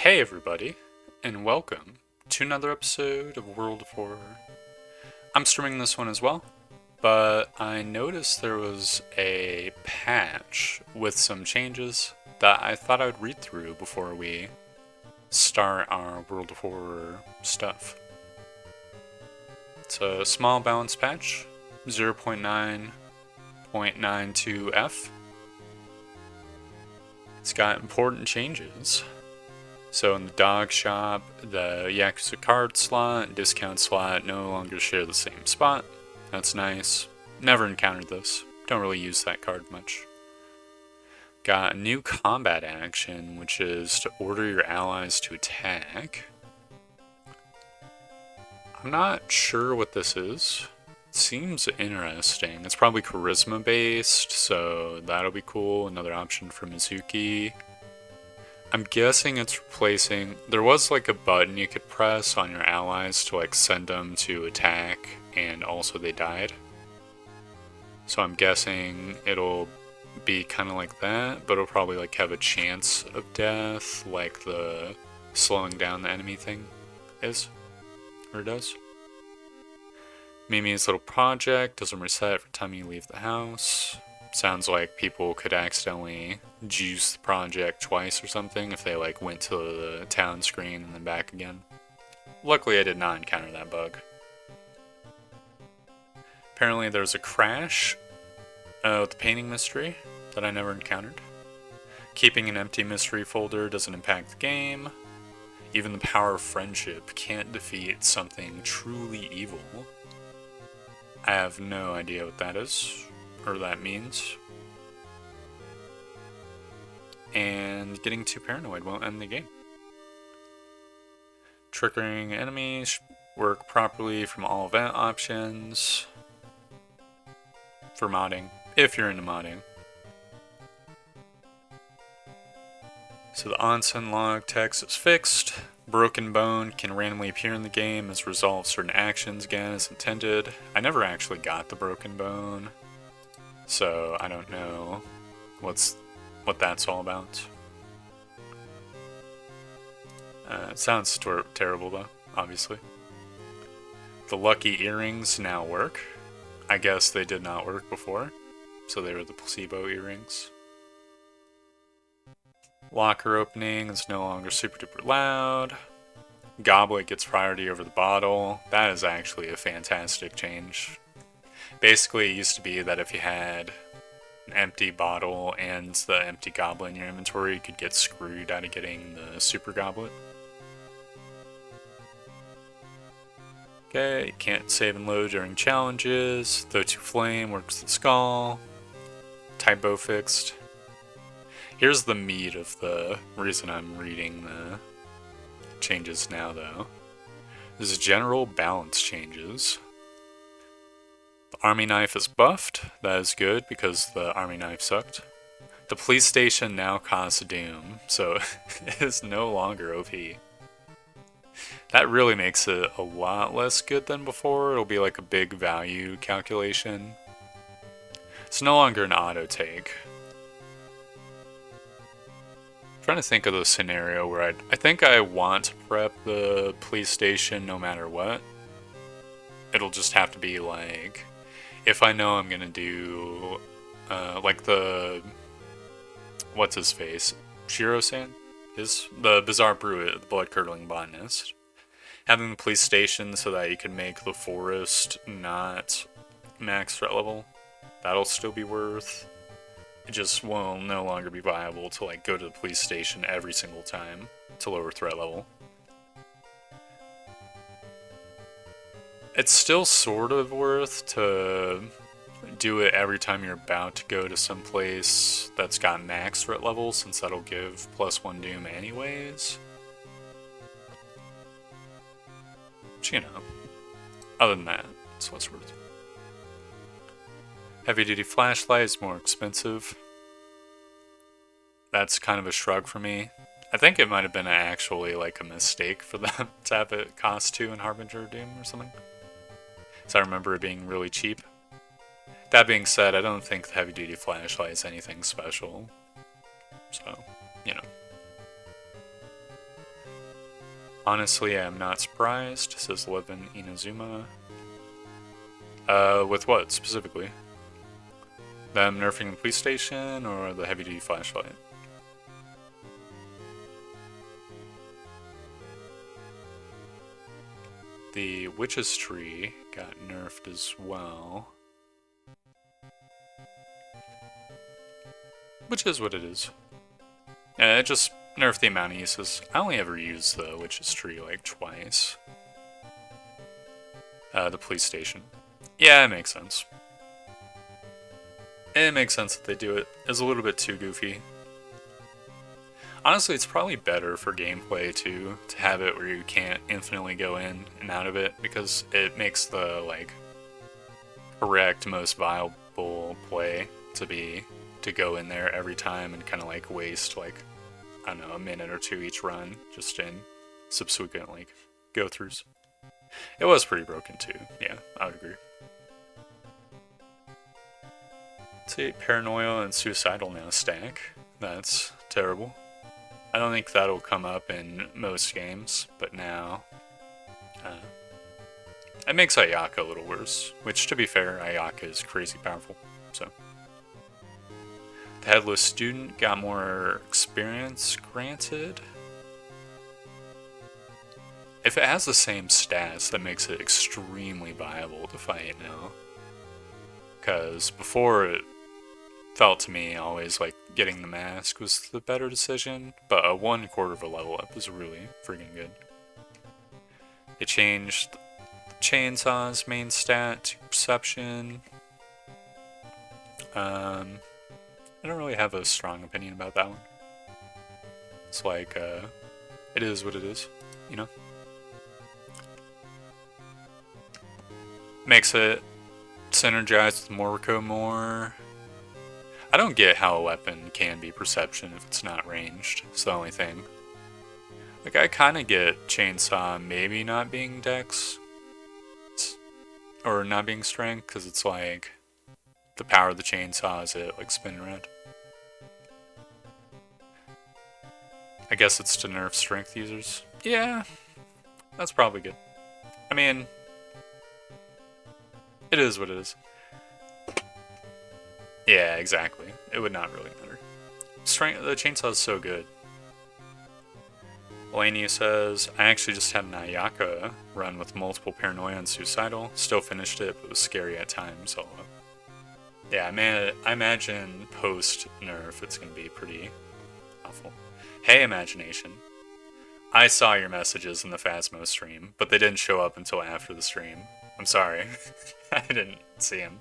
Hey everybody, and welcome to another episode of World of Horror. I'm streaming this one as well, but I noticed there was a patch with some changes that I thought I would read through before we start our World of Horror stuff. It's a small balance patch, 0.9.92F. It's got important changes. So in the dog shop, the Yakuza card slot and discount slot no longer share the same spot. That's nice. Never encountered this. Don't really use that card much. Got a new combat action, which is to order your allies to attack. I'm not sure what this is. It seems interesting. It's probably charisma based, so that'll be cool. Another option for Mizuki. I'm guessing it's replacing... There was like a button you could press on your allies to like send them to attack, and also they died. So I'm guessing it'll be kind of like that, but it'll probably like have a chance of death, like the slowing down the enemy thing is, or does. Mimi's little project doesn't reset every time you leave the house. Sounds like people could accidentally juice the project twice or something if they like went to the town screen and then back again. Luckily I did not encounter that bug. Apparently there's a crash with the painting mystery that I never encountered. Keeping an empty mystery folder doesn't impact the game. Even the power of friendship can't defeat something truly evil. I have no idea what that is. Or that means. And getting too paranoid won't end the game. Triggering enemies work properly from all event options. For modding, if you're into modding. So the onsen log text is fixed. Broken bone can randomly appear in the game as a result of certain actions again as intended. I never actually got the broken bone. So I don't know what that's all about. It sounds terrible though, obviously. The lucky earrings now work. I guess they did not work before, so they were the placebo earrings. Locker opening is no longer super duper loud. Goblet gets priority over the bottle. That is actually a fantastic change. Basically, it used to be that if you had an empty bottle and the empty goblet in your inventory, you could get screwed out of getting the super goblet. Okay, you can't save and load during challenges. Throw to flame works the skull. Typo fixed. Here's the meat of the reason I'm reading the changes now, though. There's general balance changes. The army knife is buffed. That is good because the army knife sucked. The police station now costs doom, so it is no longer OP. That really makes it a lot less good than before. It'll be like a big value calculation. It's no longer an auto take. I'm trying to think of the scenario where I think I want to prep the police station no matter what. It'll just have to be like, if I know I'm gonna do, like the, what's his face, Shiro-san? Is the Bizarre Brew, the blood-curdling botanist. Having the police station so that you can make the forest not max threat level, that'll still be worth. It just will no longer be viable to like go to the police station every single time to lower threat level. It's still sort of worth to do it every time you're about to go to some place that's got max threat level, since that'll give +1 doom anyways. But you know, other than that, it's less worth. Heavy duty flashlight is more expensive. That's kind of a shrug for me. I think it might have been actually like a mistake for them to have it cost 2 in Harbinger of Doom or something. So I remember it being really cheap. That being said, I don't think the heavy duty flashlight is anything special. So, you know. Honestly, I'm not surprised, says Levin Inazuma. With what, specifically? Them nerfing the police station, or the heavy-duty flashlight? The Witch's Tree got nerfed as well. Which is what it is. It just nerfed the amount of uses. I only ever used the Witch's Tree like twice. The police station. Yeah, it makes sense. It makes sense that they do it. It's a little bit too goofy. Honestly, it's probably better for gameplay too, to have it where you can't infinitely go in and out of it, because it makes the, like, correct, most viable play to be to go in there every time and kind of, like, waste, like, I don't know, a minute or two each run, just in subsequent, like, go-throughs. It was pretty broken too, yeah, I would agree. See, paranoia and suicidal now stack. That's terrible. I don't think that'll come up in most games, but now it makes Ayaka a little worse, which, to be fair, Ayaka is crazy powerful, so. The Headless Student got more experience granted. If it has the same stats, that makes it extremely viable to fight now. Because before, it felt to me always like getting the mask was the better decision, but a 1/4 of a level up is really freaking good. They changed the Chainsaw's main stat to perception. I don't really have a strong opinion about that one. It's like, it is what it is, you know? Makes it synergize with Moriko more. I don't get how a weapon can be perception if it's not ranged. It's the only thing. Like, I kind of get Chainsaw maybe not being Dex. Or not being Strength, because it's like the power of the chainsaw is it, like, spinning around. I guess it's to nerf Strength users. Yeah, that's probably good. I mean, it is what it is. Yeah, exactly. It would not really matter. Strength, the chainsaw is so good. Elenia says, I actually just had an Ayaka run with multiple paranoia and suicidal. Still finished it, but it was scary at times. So, yeah, I imagine post-nerf it's going to be pretty awful. Hey, Imagination. I saw your messages in the Phasmo stream, but they didn't show up until after the stream. I'm sorry. I didn't see them.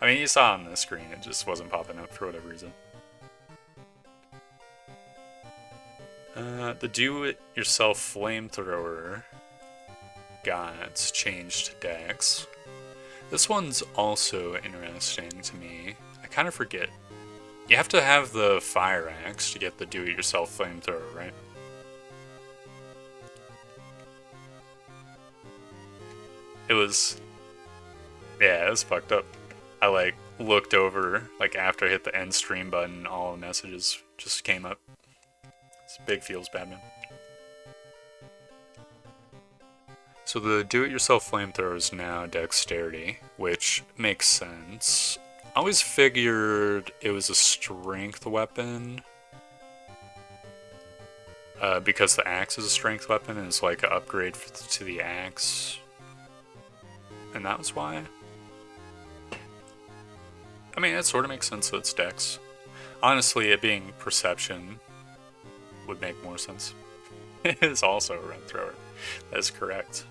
I mean, you saw on the screen, it just wasn't popping up for whatever reason. The do-it-yourself flamethrower got changed to Dex. This one's also interesting to me. I kind of forget. You have to have the fire axe to get the do-it-yourself flamethrower, right? It was... yeah, it was fucked up. I, like, looked over, like, after I hit the end stream button, all the messages just came up. It's big feels bad, man. So the do-it-yourself flamethrower is now dexterity, which makes sense. I always figured it was a strength weapon. Because the axe is a strength weapon and it's like an upgrade to the axe. And that was why. I mean, it sort of makes sense that it's dex. Honestly, it being perception would make more sense. It is also a red thrower. That is correct.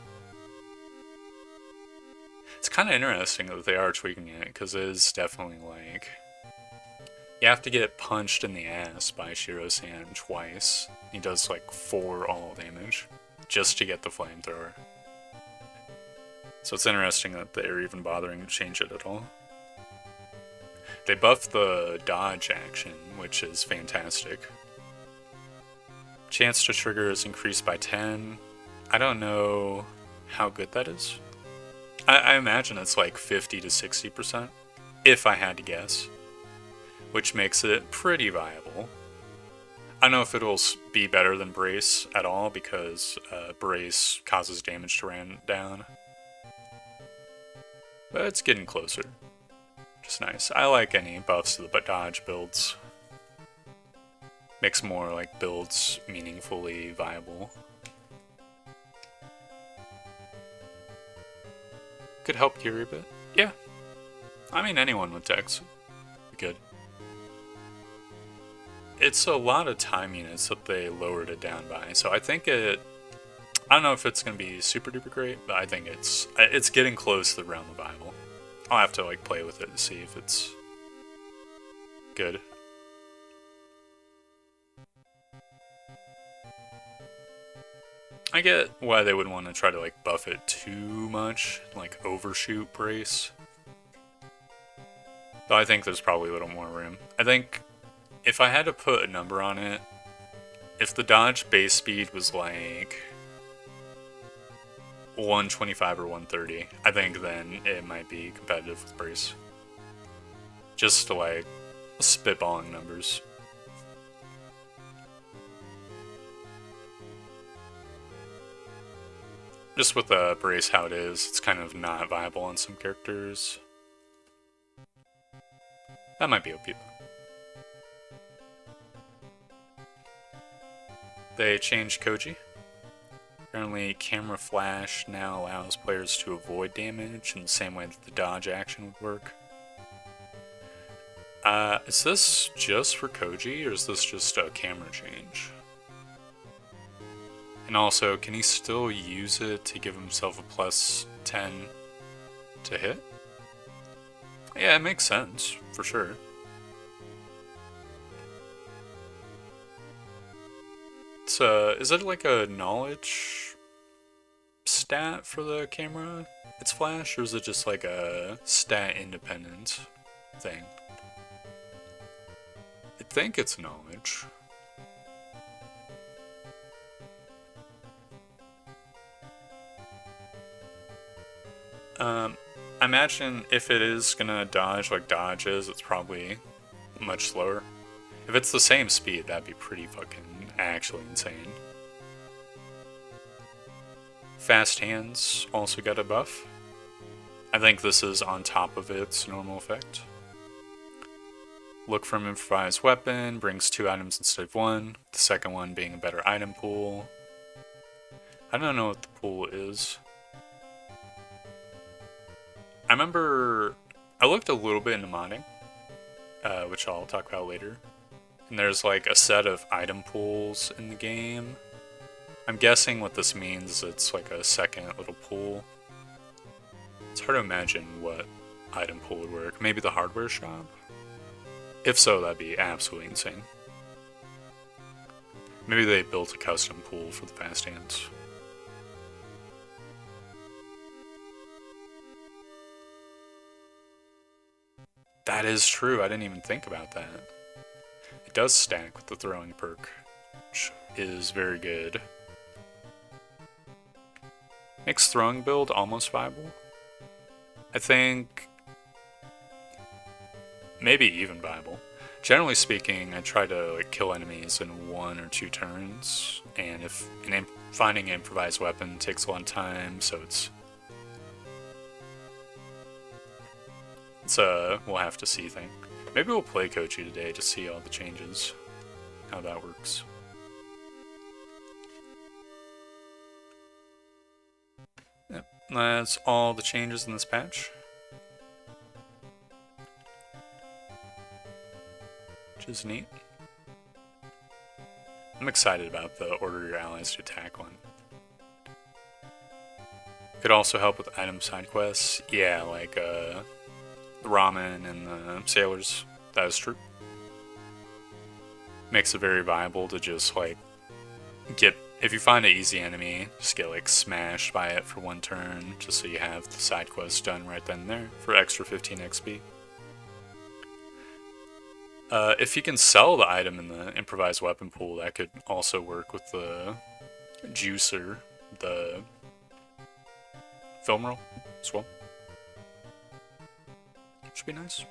It's kind of interesting that they are tweaking it, because it is definitely like... you have to get punched in the ass by Shiro-san twice. He does like 4 all damage, just to get the flamethrower. So it's interesting that they're even bothering to change it at all. They buffed the dodge action, which is fantastic. Chance to trigger is increased by 10. I don't know how good that is. I imagine it's like 50 to 60%, if I had to guess. Which makes it pretty viable. I don't know if it'll be better than Brace at all, because Brace causes damage to ram down. But it's getting closer. Just nice. I like any buffs to the dodge builds. Makes more like builds meaningfully viable. Could help Kiri a bit. Yeah. I mean, anyone with Dex would be good. It's a lot of time units that they lowered it down by, so I think it... I don't know if it's going to be super duper great, but I think it's getting close to the realm of viable. I'll have to like play with it to see if it's good. I get why they would want to try to like buff it too much, like overshoot Brace. But I think there's probably a little more room. I think if I had to put a number on it, if the dodge base speed was like 125 or 130, I think then it might be competitive with Brace. Just to like spitballing numbers. Just with the Brace how it is, it's kind of not viable on some characters. That might be OP. They changed Koji. Apparently, camera flash now allows players to avoid damage in the same way that the dodge action would work. Is this just for Koji, or is this just a camera change? And also, can he still use it to give himself a plus 10 to hit? Yeah, it makes sense, for sure. It's is it like a knowledge stat for the camera, its flash, or is it just like a stat independent thing? I think it's knowledge. I imagine if it is gonna dodge like dodge is, it's probably much slower. If it's the same speed, that'd be pretty fucking actually insane. Fast hands also got a buff. I think this is on top of its normal effect. Look from improvised weapon brings 2 items instead of 1. The second one being a better item pool. I don't know what the pool is. I remember I looked a little bit into modding, which I'll talk about later. And there's like a set of item pools in the game. I'm guessing what this means is it's like a second little pool. It's hard to imagine what item pool would work. Maybe the hardware shop? If so, that'd be absolutely insane. Maybe they built a custom pool for the fast hands. That is true, I didn't even think about that. It does stack with the throwing perk, which is very good. Makes throwing build almost viable. I think maybe even viable. Generally speaking, I try to like kill enemies in 1 or 2 turns, and finding an improvised weapon takes a long time, so it's a we'll have to see thing. Maybe we'll play Koji today to see all the changes, how that works. Yep, that's all the changes in this patch. Which is neat. I'm excited about the order your allies to attack one. Could also help with item side quests. Yeah, like the ramen and the sailors. That is true. Makes it very viable to just like if you find an easy enemy, just get like smashed by it for 1 turn, just so you have the side quest done right then and there for extra 15 XP. If you can sell the item in the improvised weapon pool, that could also work with the juicer, the film roll as well. Should be nice.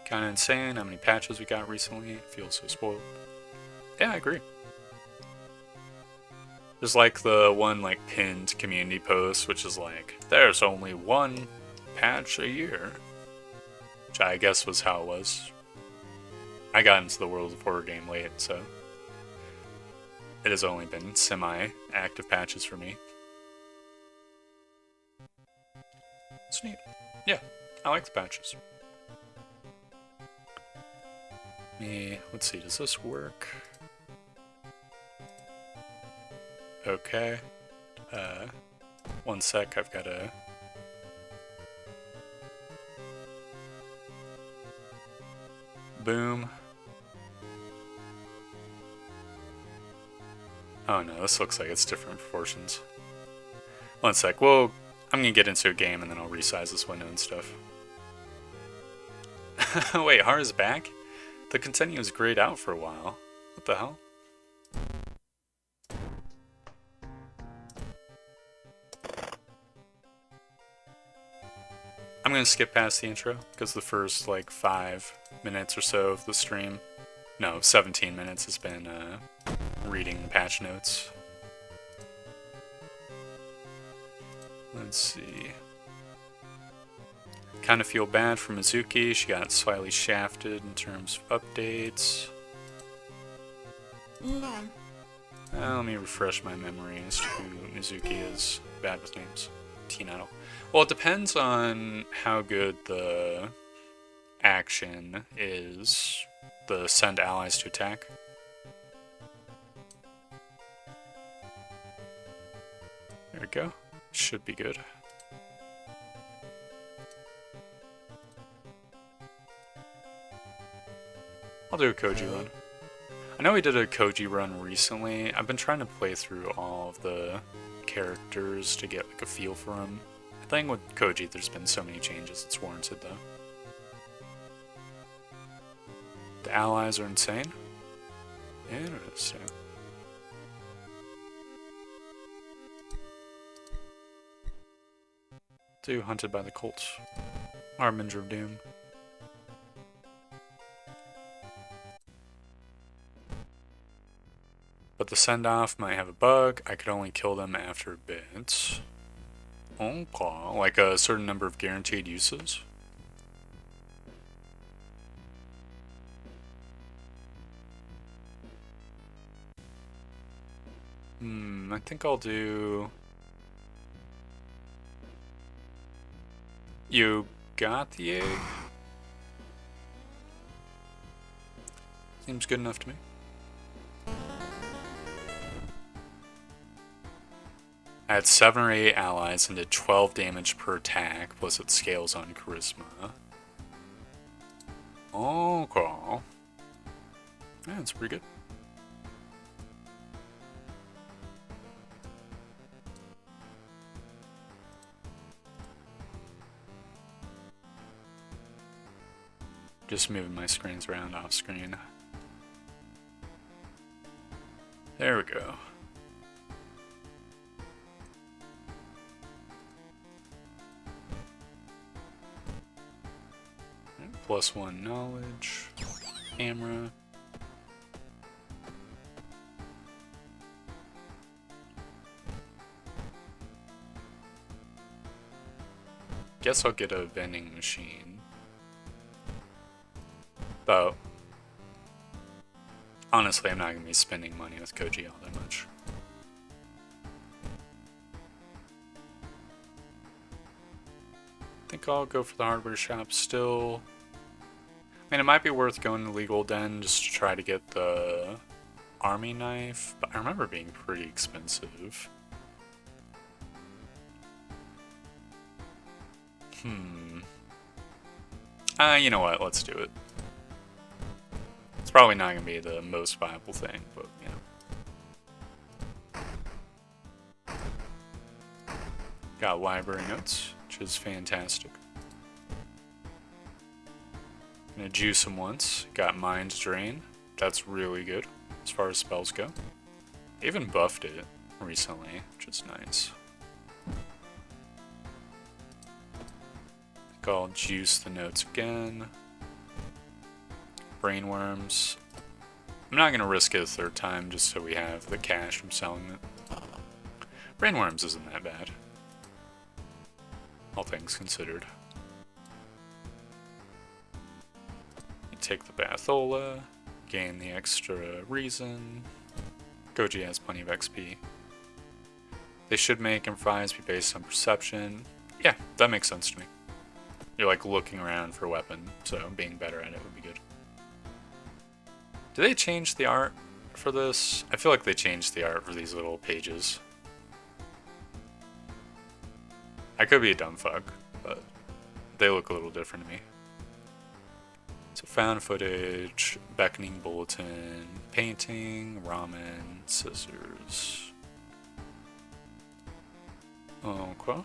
Kind of insane how many patches we got recently. It feels so spoiled. Yeah, I agree. There's like the one like pinned community post, which is like, there's only one patch a year. Which I guess was how it was. I got into the World of Horror game late, so it has only been semi-active patches for me. It's neat. Yeah, I like the patches. Let's see, does this work? Okay. One sec, I've got to... Boom. Oh no, this looks like it's different proportions. One sec, well, I'm gonna get into a game and then I'll resize this window and stuff. Wait, Hara's back? The Continue was grayed out for a while. What the hell? I'm gonna skip past the intro, because the first, like, 5 minutes or so of the stream, no, 17 minutes has been, reading the patch notes. Let's see. Kind of feel bad for Mizuki, she got slightly shafted in terms of updates. Let me refresh my memory as to who Mizuki is. Bad with names. Teen Idol. Well, it depends on how good the action is. The send allies to attack. There we go. Should be good. I'll do a Koji run. I know we did a Koji run recently. I've been trying to play through all of the characters to get like a feel for them. I think with Koji there's been so many changes, it's warranted though. The allies are insane. Interesting. Do Hunted by the Colts. Harbinger of Doom. But the send-off might have a bug. I could only kill them after a bit. Okay, like a certain number of guaranteed uses. I think I'll do... You got the egg? Seems good enough to me. I had 7 or 8 allies and did 12 damage per attack, plus it scales on charisma. Okay. Yeah, that's pretty good. Just moving my screens around off screen. There we go. +1 knowledge, camera. Guess I'll get a vending machine. Though, honestly, I'm not going to be spending money with Koji all that much. I think I'll go for the hardware shop still. I mean, it might be worth going to Legal Den just to try to get the army knife, but I remember it being pretty expensive. You know what? Let's do it. It's probably not going to be the most viable thing, but, you know. Got library notes, which is fantastic. Gonna juice him once. Got Mind Drain. That's really good as far as spells go. Even buffed it recently, which is nice. I think I'll juice the notes again. brainworms. I'm not going to risk it a third time just so we have the cash from selling it. Brainworms isn't that bad, all things considered. You take the Bathola, gain the extra reason. Goji has plenty of XP. They should make improvised be based on perception. Yeah, that makes sense to me. You're like looking around for a weapon, so being better at it would be good. Do they change the art for this? I feel like they changed the art for these little pages. I could be a dumb fuck, but they look a little different to me. So found footage, beckoning bulletin, painting, ramen, scissors. Okay.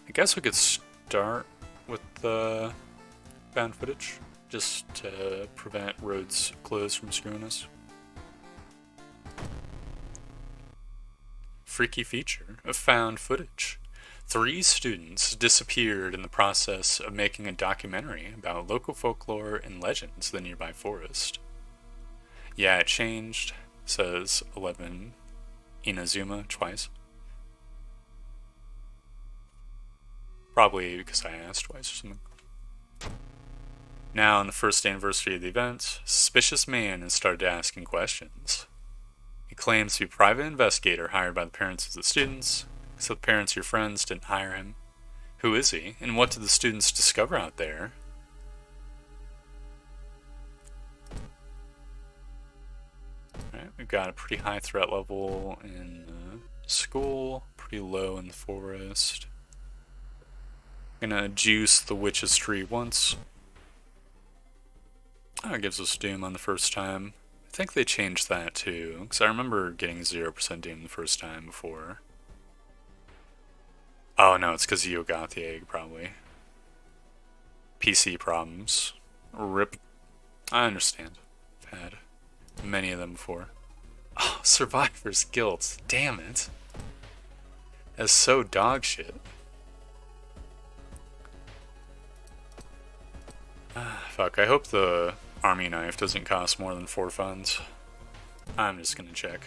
I guess we could start with the found footage, just to prevent roads closed from screwing us. Freaky feature of found footage. 3 students disappeared in the process of making a documentary about local folklore and legends of the nearby forest. Yeah, it changed, says 11 Inazuma twice. Probably because I asked twice or something. Now, on the first anniversary of the event, a suspicious man has started asking questions. He claims to be a private investigator hired by the parents of the students, so the parents of your friends didn't hire him. Who is he, and what did the students discover out there? Alright, we've got a pretty high threat level in the school, pretty low in the forest. Gonna juice the witch's tree once. Oh, it gives us doom on the first time. I think they changed that too, because I remember getting 0% doom the first time before. Oh no, it's because you got the egg, probably. PC problems. RIP. I understand. I've had many of them before. Oh, Survivor's Guilt. Damn it. That's so dog shit. Fuck, I hope the army knife doesn't cost more than 4 funds. I'm just gonna check.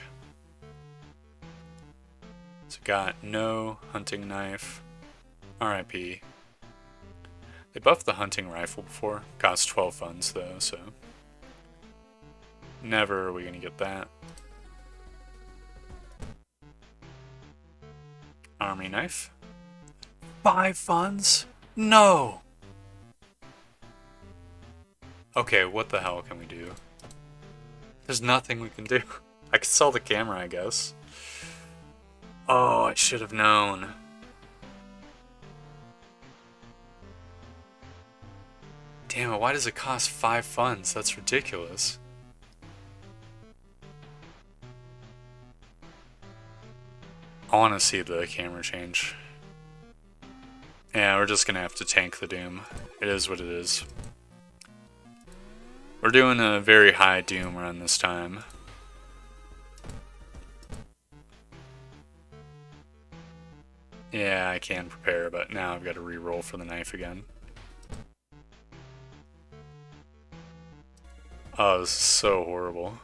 So got no hunting knife. RIP. They buffed the hunting rifle before. Cost 12 funds though, so never are we gonna get that. Army knife. 5 funds? No! Okay, what the hell can we do? There's nothing we can do. I could sell the camera, I guess. Oh, I should have known. Damn it, why does it cost 5 funds? That's ridiculous. I want to see the camera change. Yeah, we're just gonna have to tank the doom. It is what it is. We're doing a very high doom run this time. Yeah, I can prepare, but now I've got to re-roll for the knife again. Oh, this is so horrible.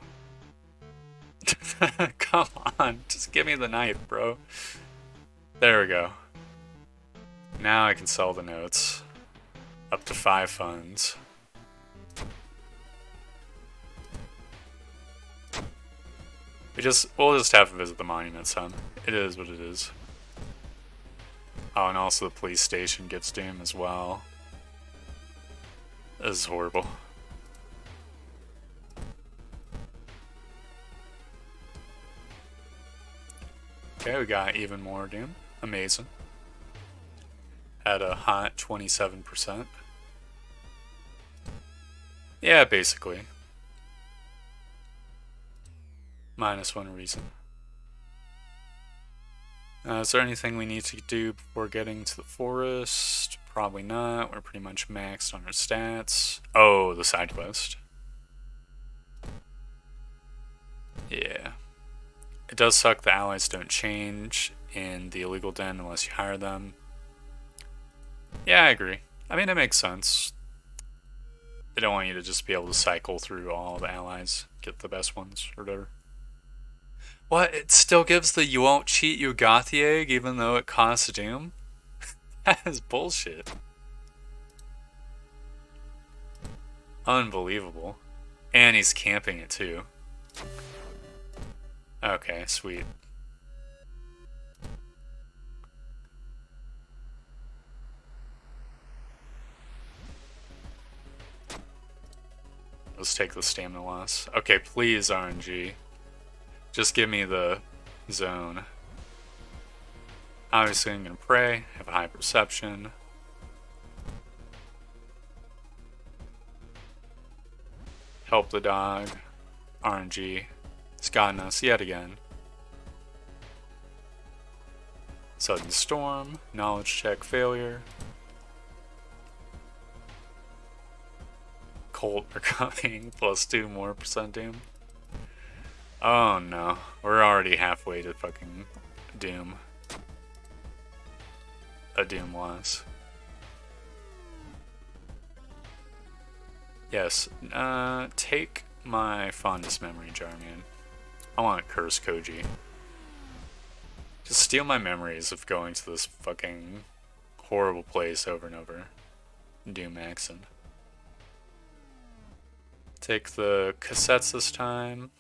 Come on, just give me the knife, bro. There we go. Now I can sell the notes. Up to 5 funds. We'll just have to visit the monument, son. It is what it is. Oh, and also the police station gets doom as well. This is horrible. Okay, we got even more doom. Amazing. At a hot 27%. Yeah, basically. -1 reason. Is there anything we need to do before getting to the forest? Probably not. We're pretty much maxed on our stats. Oh, the side quest. Yeah. It does suck the allies don't change. in the illegal den unless you hire them. Yeah, I agree. I mean, it makes sense. They don't want you to just be able to cycle through all the allies, get the best ones, or whatever. What? It still gives the you won't cheat, you got the egg, even though it costs Doom? That is bullshit. Unbelievable. And he's camping it too. Okay, sweet. Let's take the stamina loss. Okay, please, RNG. Just give me the zone. Obviously, I'm gonna pray, have a high perception. Help the dog. RNG. It's gotten us yet again. Sudden storm. Knowledge check failure. Colt are coming. +2 more % Doom. Oh no. We're already halfway to fucking Doom. A Doom loss. Yes, take my fondest memory jar, man. I want to curse Koji. Just steal my memories of going to this fucking horrible place over and over. Doom accent. Take the cassettes this time.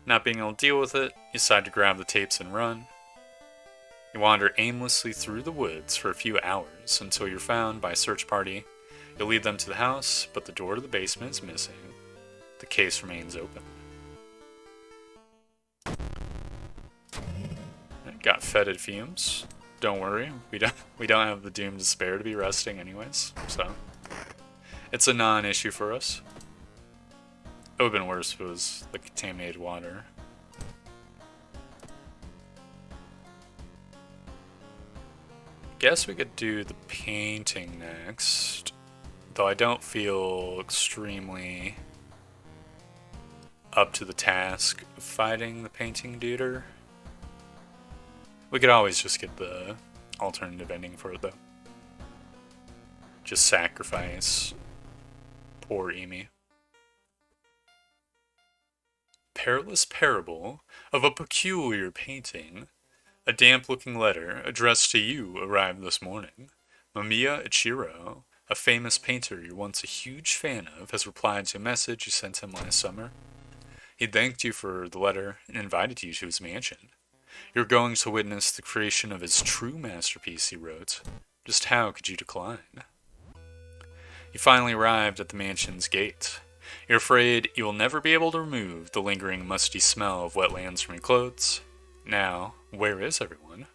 Not being able to deal with it, you decide to grab the tapes and run. You wander aimlessly through the woods for a few hours until you're found by a search party. You'll lead them to the house, but the door to the basement is missing. The case remains open. Got fetid fumes. Don't worry, we don't have the Doom to spare to be resting anyways, so it's a non-issue for us. It would have been worse if it was the contaminated water. Guess we could do the painting next. Though I don't feel extremely up to the task of fighting the painting duder. We could always just get the alternative ending for it though. Just sacrifice poor Emi. Perilous parable of a peculiar painting. A damp-looking letter addressed to you arrived this morning. Mamiya Ichiro, a famous painter you're once a huge fan of, has replied to a message you sent him last summer. He thanked you for the letter and invited you to his mansion. You're going to witness the creation of his true masterpiece, he wrote. Just how could you decline? You finally arrived at the mansion's gate. You're afraid you will never be able to remove the lingering musty smell of wetlands from your clothes. Now, where is everyone?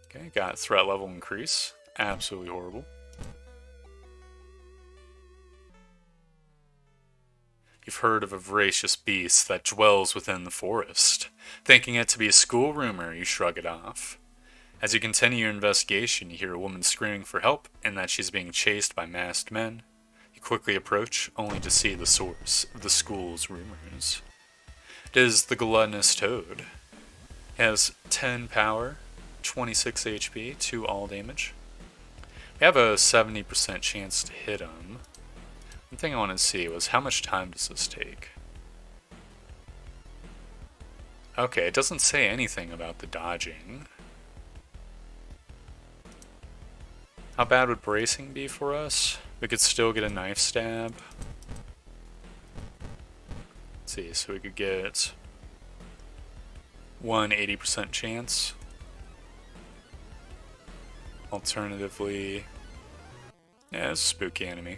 Okay, got threat level increase. Absolutely horrible. You've heard of a voracious beast that dwells within the forest. Thinking it to be a school rumor, you shrug it off. As you continue your investigation, you hear a woman screaming for help and that she's being chased by masked men. You quickly approach, only to see the source of the school's rumors. It is the gluttonous toad. It has 10 power, 26 HP, 2 all damage. We have a 70% chance to hit him. One thing I wanted to see was how much time does this take? Okay, it doesn't say anything about the dodging. How bad would bracing be for us? We could still get a knife stab. Let's see, so we could get 80% chance. Alternatively, yeah, it's a spooky enemy.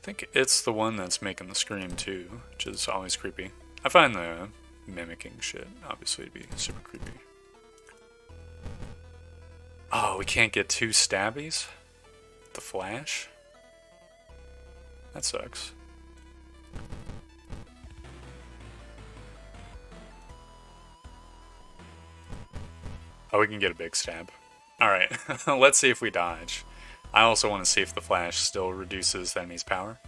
I think it's the one that's making the scream too, which is always creepy. I find the mimicking shit obviously to be super creepy. Oh, we can't get 2 stabbies? The flash? That sucks. Oh, we can get a big stab. Alright, let's see if we dodge. I also want to see if the flash still reduces the enemy's power.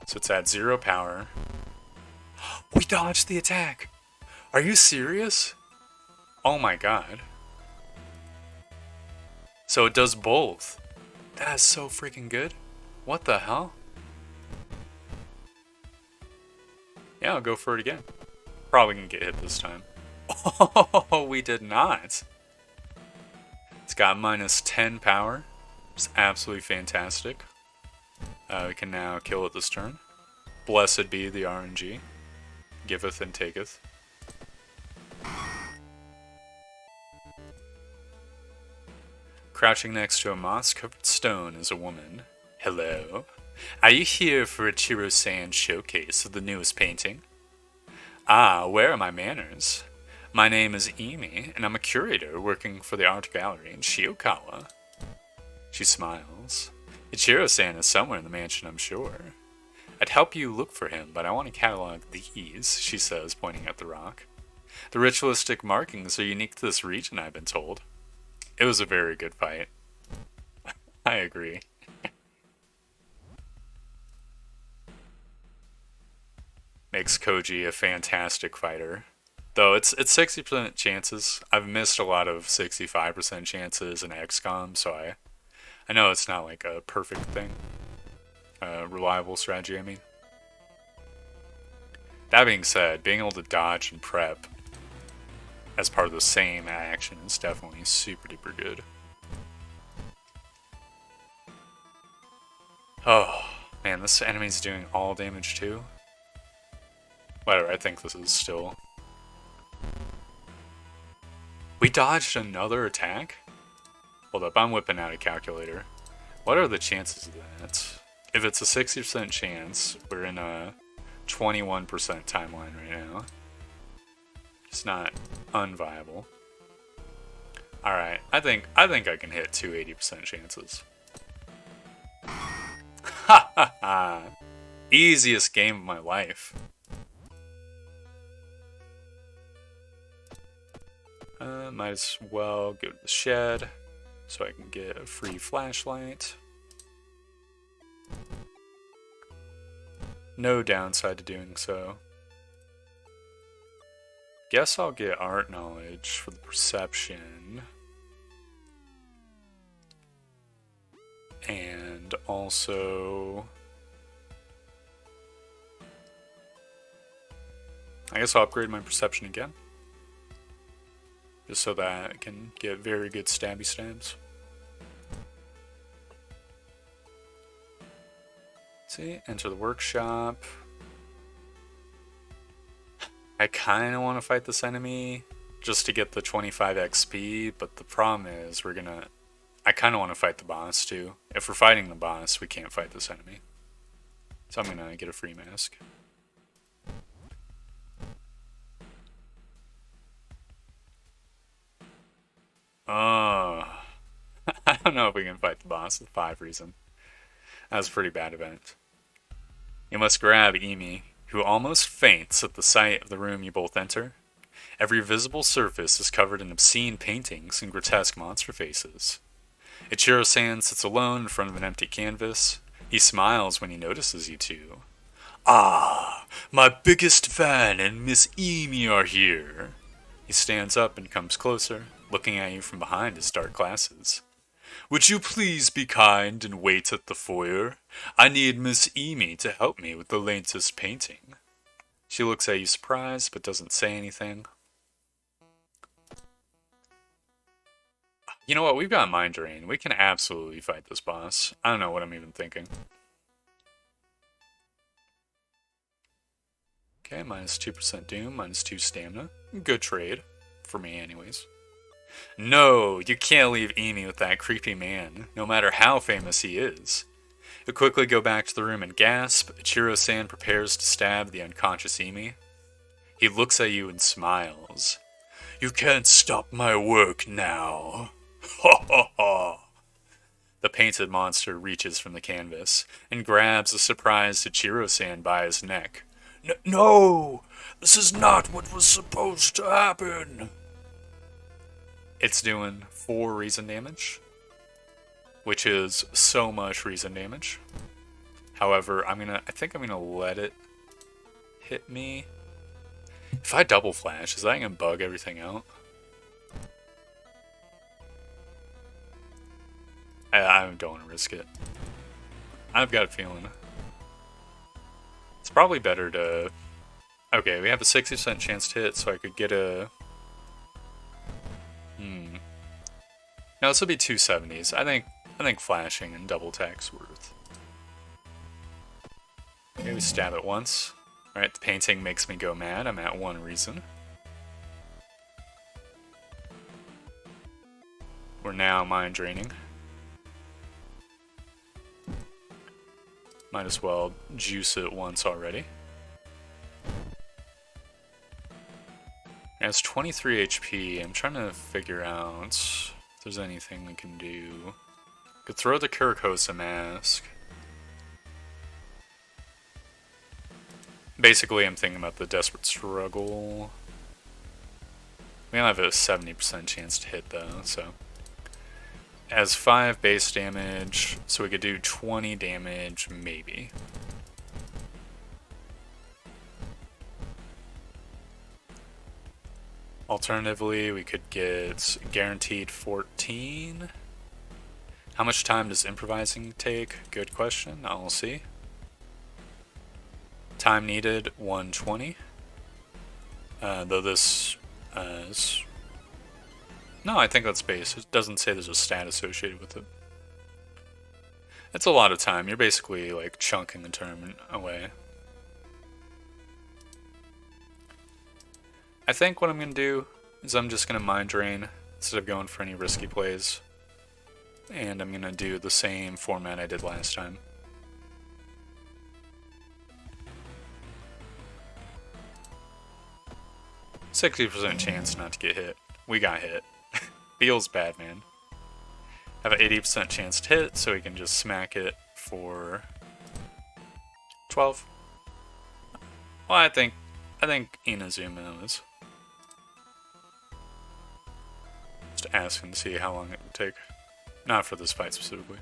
So it's at 0 power. We dodged the attack! Are you serious? Oh my god. So it does both. That is so freaking good. What the hell? Yeah, I'll go for it again. Probably gonna get hit this time. Oh, we did not. It's got minus 10 power. It's absolutely fantastic. We can now kill it this turn. Blessed be the RNG. Giveth and taketh. Crouching next to a moss-covered stone is a woman. Hello. Are you here for a Chiro-san showcase of the newest painting? Ah, where are my manners? My name is Emi, and I'm a curator working for the art gallery in Shiokawa. She smiles. Ichiro-san is somewhere in the mansion, I'm sure. I'd help you look for him, but I want to catalog these, she says, pointing at the rock. The ritualistic markings are unique to this region, I've been told. It was a very good fight. I agree. Makes Koji a fantastic fighter. Though it's 60% chances. I've missed a lot of 65% chances in XCOM, so I know it's not like a perfect thing. Reliable strategy, I mean. That being said, being able to dodge and prep as part of the same action is definitely super duper good. Oh, man, this enemy's doing all damage too. Whatever, I think this is still... We dodged another attack? Hold up, I'm whipping out a calculator. What are the chances of that? If it's a 60% chance, we're in a 21% timeline right now. It's not unviable. Alright, I think I can hit two 80% chances. Ha ha ha! Easiest game of my life. Might as well go to the shed so I can get a free flashlight. No downside to doing so. Guess I'll get art knowledge for the perception. And also... I guess I'll upgrade my perception again. Just so that I can get very good stabby stabs. See, enter the workshop. I kind of want to fight this enemy just to get the 25 XP, but the problem is I kind of want to fight the boss too. If we're fighting the boss, we can't fight this enemy. So I'm gonna get a free mask. I don't know if we can fight the boss with 5 reason. That was a pretty bad event. You must grab Emi, who almost faints at the sight of the room you both enter. Every visible surface is covered in obscene paintings and grotesque monster faces. Ichiro-san sits alone in front of an empty canvas. He smiles when he notices you two. Ah, my biggest fan and Miss Emi are here. He stands up and comes closer, looking at you from behind his dark glasses. Would you please be kind and wait at the foyer? I need Miss Emi to help me with the latest painting. She looks at you surprised, but doesn't say anything. You know what? We've got Mind Drain. We can absolutely fight this boss. I don't know what I'm even thinking. Okay, minus 2% Doom, minus 2 Stamina. Good trade. For me, anyways. No, you can't leave Emi with that creepy man, no matter how famous he is. You quickly go back to the room and gasp. Ichiro-san prepares to stab the unconscious Emi. He looks at you and smiles. You can't stop my work now. Ha ha ha. The painted monster reaches from the canvas and grabs the surprised Ichiro-san by his neck. No! This is not what was supposed to happen! It's doing 4 reason damage, which is so much reason damage. However, I think I'm gonna let it hit me. If I double flash, is that gonna bug everything out? I don't want to risk it. I've got a feeling. It's probably better to... Okay, we have a 60% chance to hit, so I could get a... No, this will be 270s. I think flashing and double attack's worth. Maybe stab it once. Alright, the painting makes me go mad. I'm at 1 reason. We're now mind draining. Might as well juice it once already. It has 23 HP. I'm trying to figure out if there's anything we can do. Could throw the Kurakosa mask. Basically, I'm thinking about the Desperate Struggle. We only have a 70% chance to hit though, so. As 5 base damage, so we could do 20 damage, maybe. Alternatively, we could get guaranteed 14. How much time does improvising take? Good question, I'll see. Time needed, 120. Though this is... No, I think that's base. It doesn't say there's a stat associated with it. It's a lot of time. You're basically like chunking the tournament away. I think what I'm going to do is I'm just going to mind drain instead of going for any risky plays. And I'm going to do the same format I did last time. %60 chance not to get hit. We got hit. Feels bad, man. Have an 80% chance to hit, so we can just smack it for 12. Well, I think Inazuma is. Just asking to see how long it would take. Not for this fight specifically.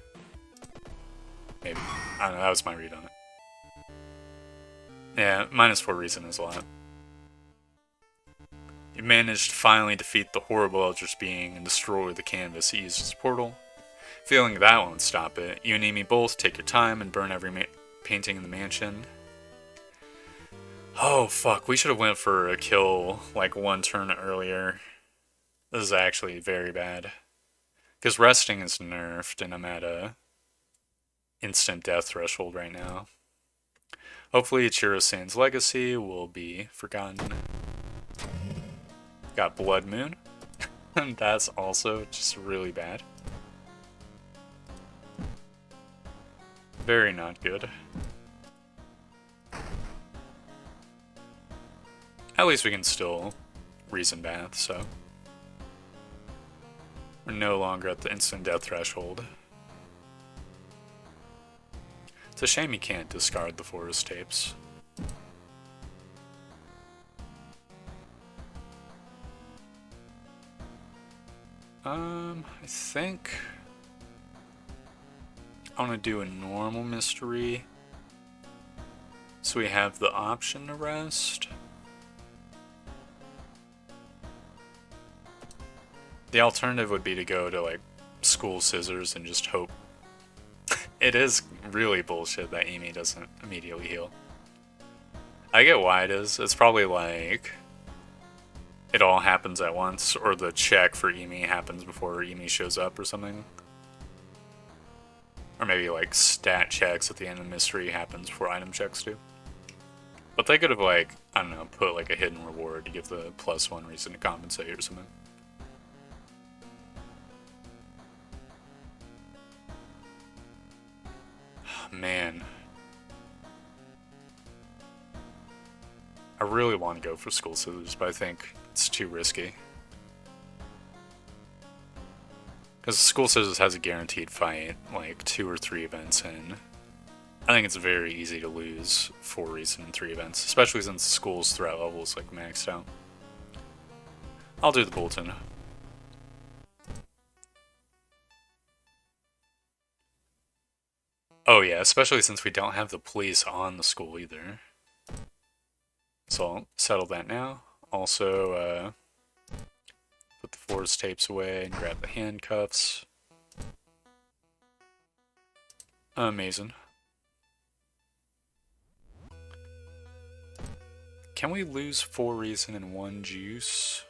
Maybe. I don't know, that was my read on it. Yeah, -4 reason is a lot. You managed to finally defeat the horrible Eldritch Being and destroy the canvas he used as a portal. Feeling that won't stop it, you and Amy both take your time and burn every painting in the mansion. Oh fuck, we should have went for a kill like 1 turn earlier. This is actually very bad. Because resting is nerfed and I'm at a instant death threshold right now. Hopefully Ichiro-san's legacy will be forgotten. Got Blood Moon. And that's also just really bad. Very not good. At least we can still reason bath, so. We're no longer at the instant death threshold. It's a shame you can't discard the forest tapes. I think I want to do a normal mystery, so we have the option to rest. The alternative would be to go to like School Scissors and just hope. It is really bullshit that Amy doesn't immediately heal. I get why it is. It's probably like it all happens at once, or the check for Amy happens before Amy shows up or something. Or maybe like stat checks at the end of the mystery happens before item checks do. But they could have like, I don't know, put like a hidden reward to give the +1 reason to compensate or something. Man. I really want to go for School Scissors, but I think it's too risky. Because School Scissors has a guaranteed fight, like 2 or 3 events in. I think it's very easy to lose 4 reason in 3 events, especially since School's threat level is like maxed out. I'll do the bulletin. Oh yeah, especially since we don't have the police on the school either. So I'll settle that now. Also, put the force tapes away and grab the handcuffs. Amazing. Can we lose 4 reason and 1 juice?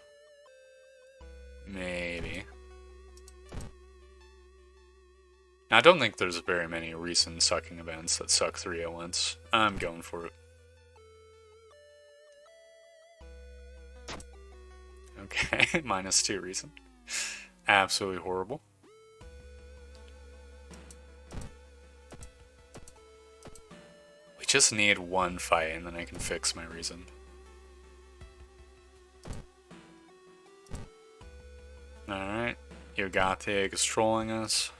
Maybe. Now, I don't think there's very many reason sucking events that suck 3 at once. I'm going for it. Okay, -2 reason. Absolutely horrible. We just need 1 fight and then I can fix my reason. Alright, Yogate is trolling us.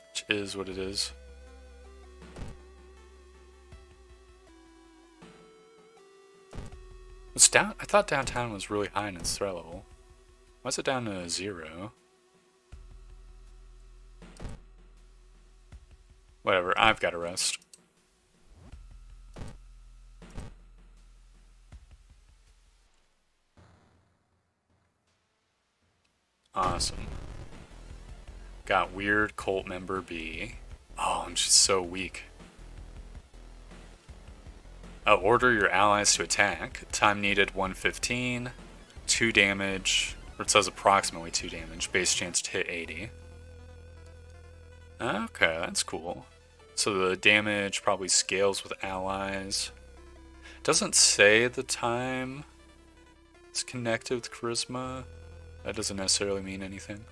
Which is what it is. It's down. I thought downtown was really high in its threat level. Why is it down to 0? Whatever, I've got to rest. Awesome. Got weird cult member B. Oh, and she's so weak. Order your allies to attack. Time needed 115. 2 damage. Or it says approximately 2 damage. Base chance to hit 80. Okay, that's cool. So the damage probably scales with allies. Doesn't say the time it's connected with charisma. That doesn't necessarily mean anything.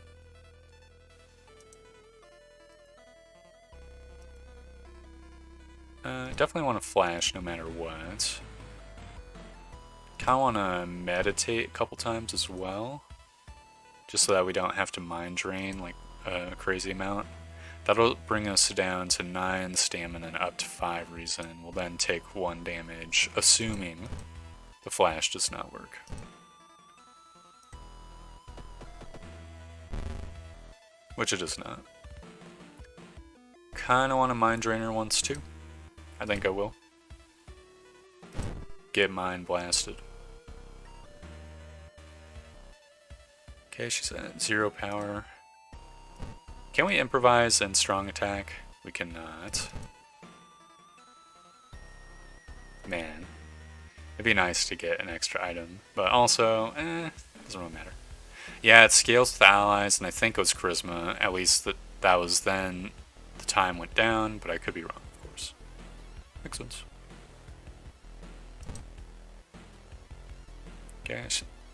Definitely want to flash no matter what. Kinda want to meditate a couple times as well. Just so that we don't have to mind drain like a crazy amount. That'll bring us down to 9 stamina and up to 5 reason. We'll then take 1 damage, assuming the flash does not work. Which it does not. Kinda want to mind drain her once too. I think I will. Get mind blasted. Okay, she's at 0 power. Can we improvise and strong attack? We cannot. Man. It'd be nice to get an extra item. But also, doesn't really matter. Yeah, it scales with the allies, and I think it was charisma. At least that was then. The time went down, but I could be wrong, of course. Makes sense. Okay,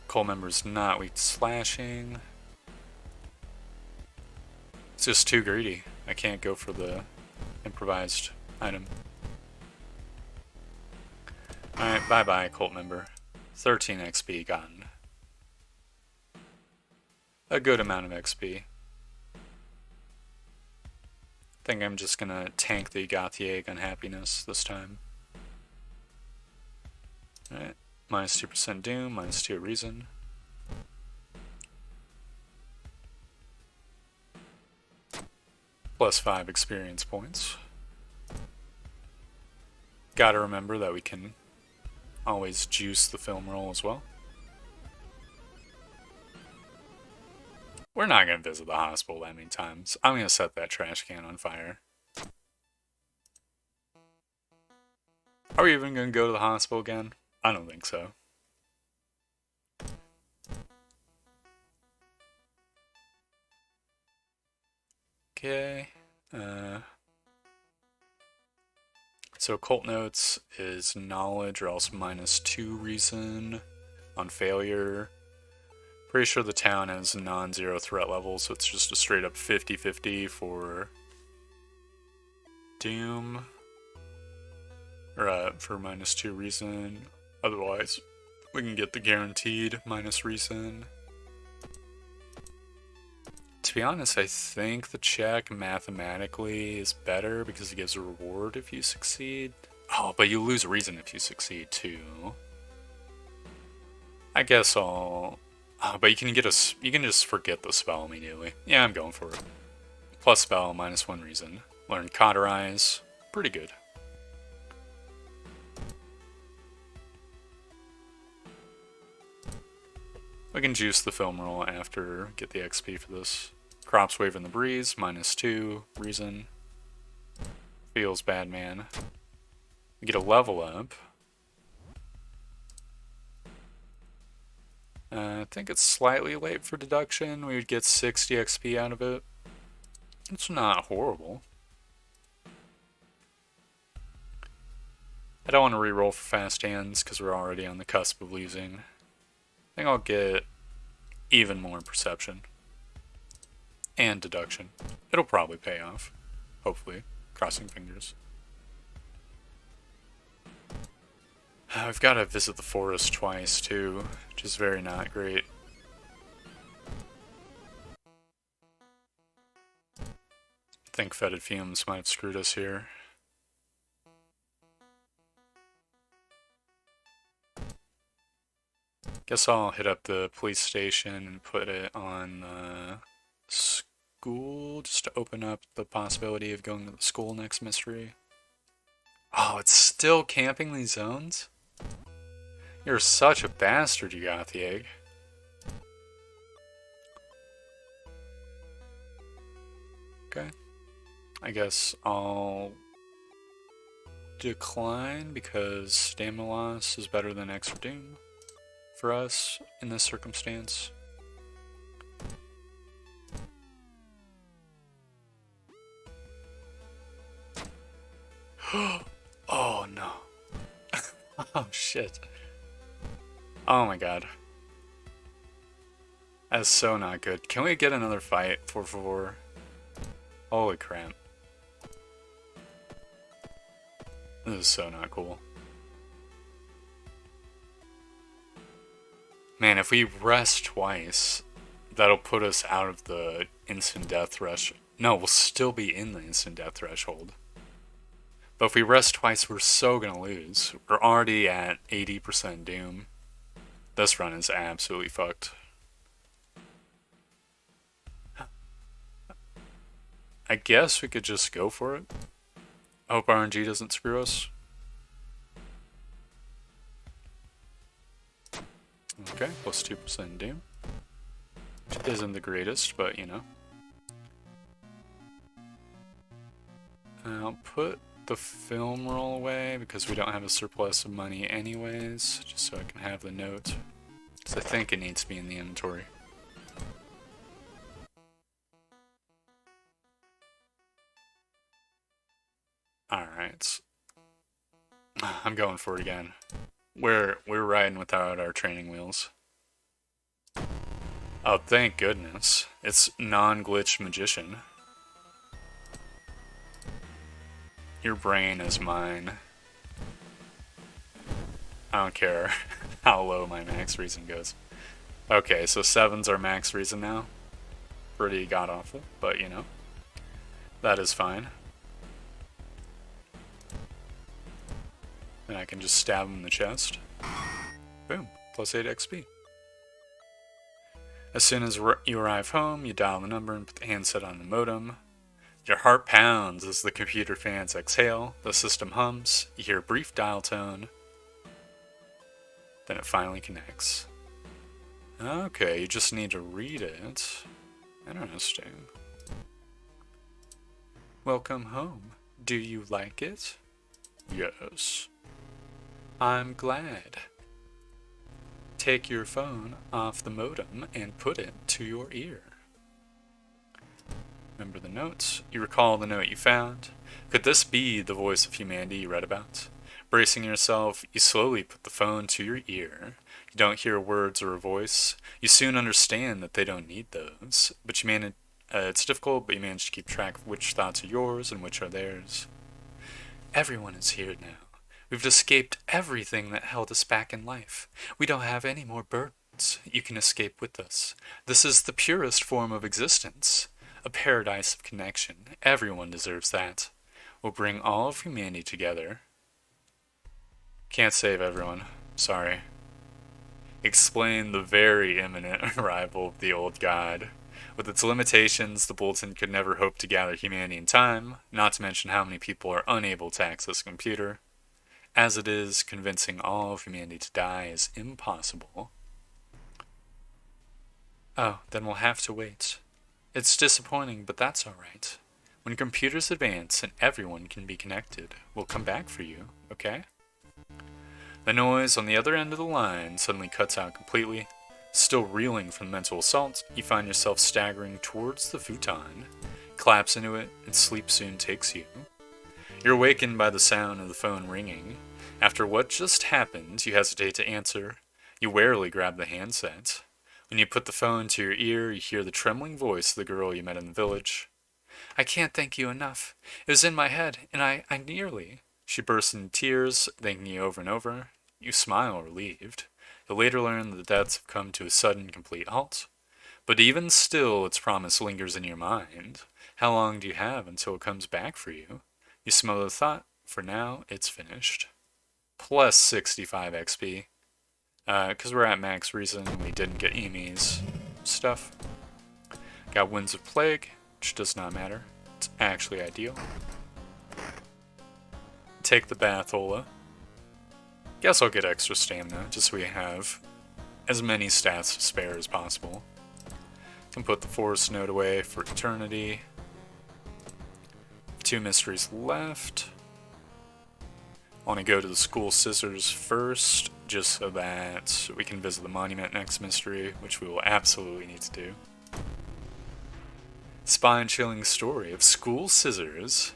Cole member's not weak to slashing. It's just too greedy. I can't go for the improvised item. Alright, bye-bye, cult member. 13 XP gotten. A good amount of XP. I think I'm just gonna tank the Gautier unhappiness this time. Alright, -2% Doom, -2 Reason. +5 experience points. Gotta remember that we can always juice the film roll as well. We're not going to visit the hospital that many times. I'm going to set that trash can on fire. Are we even going to go to the hospital again? I don't think so. Okay. So cult notes is knowledge or else -2 reason on failure. Pretty sure the town has non-zero threat level, so it's just a straight up 50-50 for Doom. Or for -2 reason. Otherwise, we can get the guaranteed minus reason. To be honest, I think the check mathematically is better because it gives a reward if you succeed. Oh, but you lose reason if you succeed too. I guess I'll... but you can just forget the spell immediately. Yeah, I'm going for it. Plus spell, -1 reason. Learn Cauterize. Pretty good. We can juice the film roll after, get the XP for this. Crops Wave in the Breeze, -2, reason. Feels bad, man. We get a level up. I think it's slightly late for deduction. We would get 60 XP out of it. It's not horrible. I don't want to reroll for fast hands because we're already on the cusp of losing. I think I'll get even more perception. And deduction. It'll probably pay off. Hopefully. Crossing fingers. I've got to visit the forest twice too, which is very not great. I think fetid fumes might have screwed us here. Guess I'll hit up the police station and put it on the school just to open up the possibility of going to the school next mystery. Oh, it's still camping these zones? You're such a bastard, you got the egg. Okay. I guess I'll decline because stamina loss is better than extra doom for us in this circumstance. Oh no. Oh shit. Oh my god. That's so not good. Can we get another fight, por favor? Holy crap. This is so not cool. Man, if we rest twice, that'll put us out of the instant death threshold. No, we'll still be in the instant death threshold. But if we rest twice, we're so gonna lose. We're already at 80% doom. This run is absolutely fucked. I guess we could just go for it. I hope RNG doesn't screw us. Okay, plus 2% doom. Which isn't the greatest, but you know. I'll put the film roll away because we don't have a surplus of money anyways, just so I can have the note. Because I think it needs to be in the inventory. Alright. I'm going for it again. We're riding without our training wheels. Oh, thank goodness. It's non-glitched magician. Your brain is mine. I don't care how low my max reason goes. Okay, so 7's our max reason now. Pretty god-awful, but you know. That is fine. And I can just stab him in the chest. Boom, plus 8 XP. As soon as you arrive home, you dial the number and put the handset on the modem. Your heart pounds as the computer fans exhale, the system hums, you hear a brief dial tone, then it finally connects. Okay, you just need to read it. Interesting. Welcome home. Do you like it? Yes. I'm glad. Take your phone off the modem and put it to your ear. Remember the notes. You recall the note you found. Could this be the voice of humanity you read about? Bracing yourself, you slowly put the phone to your ear. You don't hear words or a voice. You soon understand that they don't need those. But you manage. It's difficult, but you manage to keep track of which thoughts are yours and which are theirs. Everyone is here now. We've escaped everything that held us back in life. We don't have any more burdens. You can escape with us. This is the purest form of existence. A paradise of connection. Everyone deserves that. We'll bring all of humanity together. Can't save everyone. Sorry. Explain the very imminent arrival of the old god. With its limitations, the bulletin could never hope to gather humanity in time, not to mention how many people are unable to access a computer. As it is, convincing all of humanity to die is impossible. Oh, then we'll have to wait. It's disappointing, but that's alright. When computers advance and everyone can be connected, we'll come back for you, okay? The noise on the other end of the line suddenly cuts out completely. Still reeling from the mental assault, you find yourself staggering towards the futon, collapse into it, and sleep soon takes you. You're awakened by the sound of the phone ringing. After what just happened, you hesitate to answer. You warily grab the handset. When you put the phone to your ear, you hear the trembling voice of the girl you met in the village. I can't thank you enough. It was in my head, and I nearly... She bursts into tears, thanking you over and over. You smile, relieved. You'll later learn that the deaths have come to a sudden, complete halt. But even still, its promise lingers in your mind. How long do you have until it comes back for you? You smother the thought. For now, it's finished. Plus 65 XP. Because we're at max reason, we didn't get Emi's stuff. Got Winds of Plague, which does not matter. It's actually ideal. Take the Bathola. Guess I'll get extra stamina, just so we have as many stats to spare as possible. Can put the Forest Node away for eternity. 2 mysteries left. I want to go to the School Scissors first, just so that we can visit the monument next mystery, which we will absolutely need to do. Spine-chilling story of School Scissors.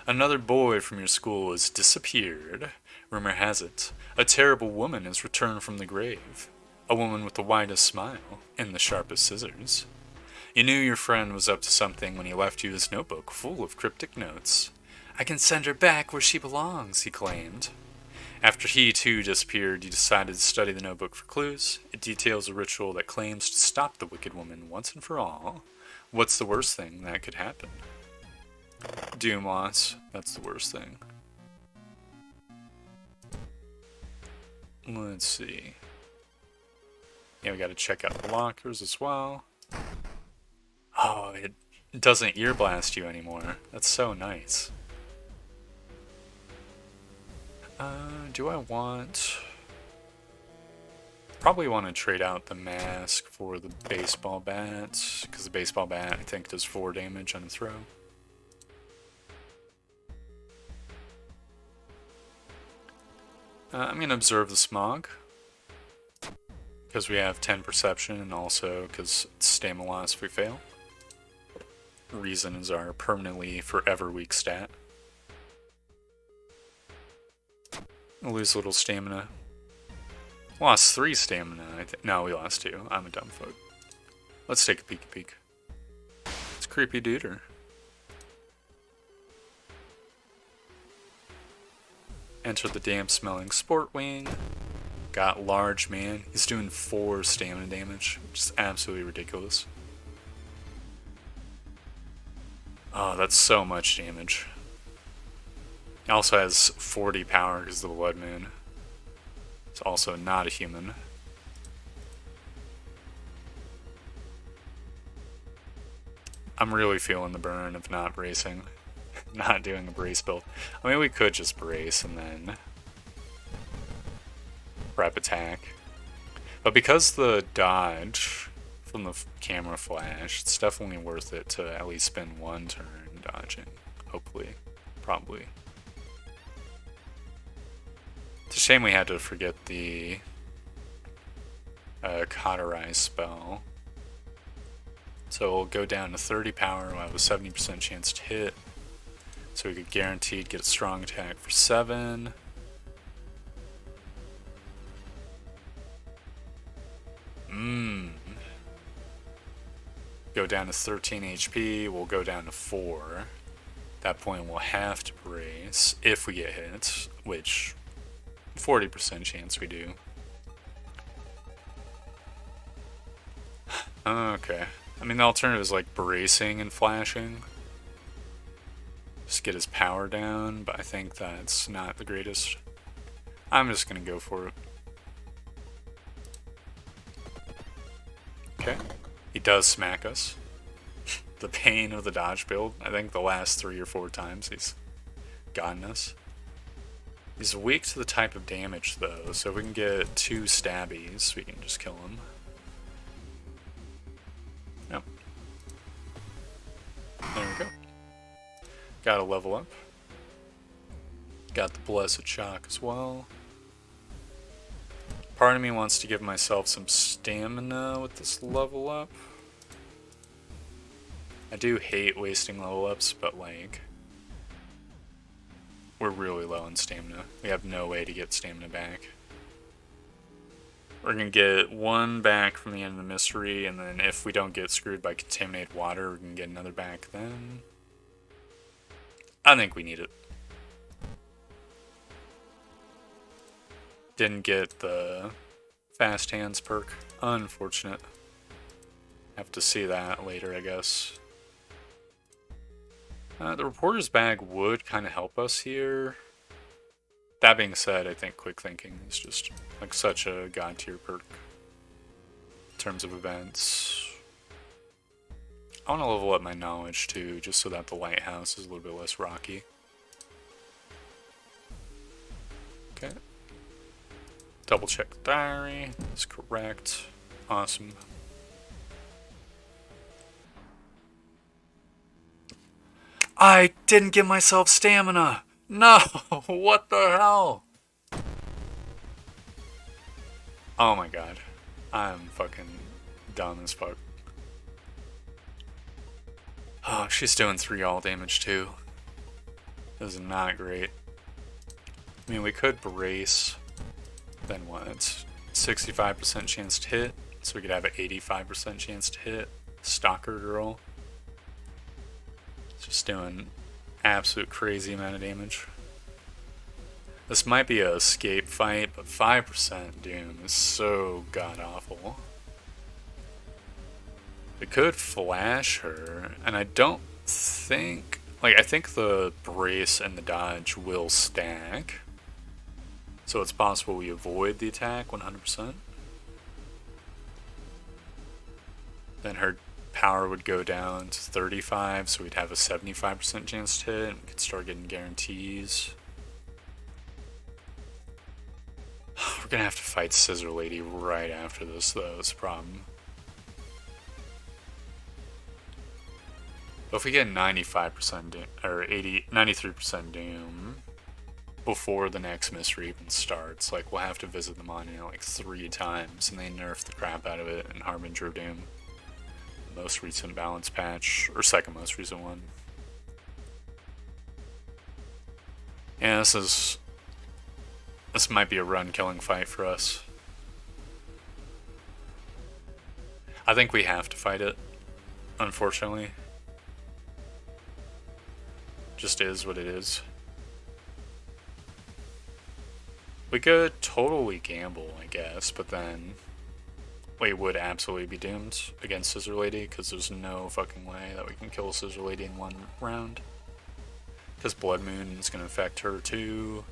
Another boy from your school has disappeared. Rumor has it, a terrible woman has returned from the grave. A woman with the widest smile and the sharpest scissors. You knew your friend was up to something when he left you his notebook full of cryptic notes. I can send her back where she belongs, he claimed. After he too disappeared, you decided to study the notebook for clues. It details a ritual that claims to stop the wicked woman once and for all. What's the worst thing that could happen? Doom loss. That's the worst thing. Let's see. Yeah, we gotta check out the lockers as well. Oh, it doesn't ear blast you anymore. That's so nice. Do I want... Probably want to trade out the mask for the baseball bat, because the baseball bat, I think, does 4 damage on a throw. I'm going to observe the smog, because we have 10 perception, and also because it's stamina loss if we fail. Reason is our permanently forever weak stat. We'll lose a little stamina. Lost 3 stamina, no, we lost 2. I'm a dumb fuck. Let's take a peek. It's creepy duder. Enter the damp-smelling sport wing. Got large man. He's doing 4 stamina damage, which is absolutely ridiculous. Oh, that's so much damage. He also has 40 power because of the Blood Moon. It's also not a human. I'm really feeling the burn of not bracing. Not doing a brace build. I mean, we could just brace and then prep attack. But because the dodge from the camera flash, it's definitely worth it to at least spend 1 turn dodging. Hopefully. Probably. It's a shame we had to forget the cauterize spell. So we'll go down to 30 power, we'll have a 70% chance to hit. So we could guaranteed get a strong attack for 7. Go down to 13 HP, we'll go down to 4. At that point we'll have to brace if we get hit, which 40% chance we do. Okay. I mean, the alternative is like bracing and flashing. Just get his power down, but I think that's not the greatest. I'm just gonna go for it. Okay. He does smack us. the pain of the dodge build. I think the last 3 or 4 times he's gotten us. He's weak to the type of damage though, so if we can get 2 stabbies, we can just kill him. Yep. There we go. Got a level up. Got the Blessed Shock as well. Part of me wants to give myself some stamina with this level up. I do hate wasting level ups, but like, we're really low on stamina. We have no way to get stamina back. We're gonna get 1 back from the end of the mystery, and then if we don't get screwed by contaminated water, we're gonna get another back then. I think we need it. Didn't get the Fast Hands perk. Unfortunate. Have to see that later, I guess. The Reporter's Bag would kind of help us here. That being said, I think Quick Thinking is just like such a god tier perk in terms of events. I want to level up my knowledge too, just so that the lighthouse is a little bit less rocky. Okay. Double check the diary. That's correct. Awesome. I didn't give myself stamina! No! What the hell? Oh my god. I'm fucking dumb as fuck. Oh, she's doing 3 all damage too. This is not great. I mean, we could brace. Then what? It's 65% chance to hit, so we could have an 85% chance to hit. Stalker Girl. It's just doing absolute crazy amount of damage. This might be a escape fight, but 5% Doom is so god-awful. We could flash her, and I don't think... Like, I think the brace and the dodge will stack. So it's possible we avoid the attack 100%. Then her power would go down to 35, so we'd have a 75% chance to hit, and we could start getting guarantees. We're gonna have to fight Scissor Lady right after this, though, it's a problem. But if we get 95% doom, or 93% doom before the next mystery even starts, like, we'll have to visit the monument like 3 times, and they nerf the crap out of it in Harbinger of Doom. The most recent balance patch, or second most recent one. Yeah, this might be a run-killing fight for us. I think we have to fight it, unfortunately. Just is what it is. We could totally gamble, I guess, but then we would absolutely be doomed against Scissor Lady, because there's no fucking way that we can kill Scissor Lady in 1 round. Because Blood Moon is going to affect her too.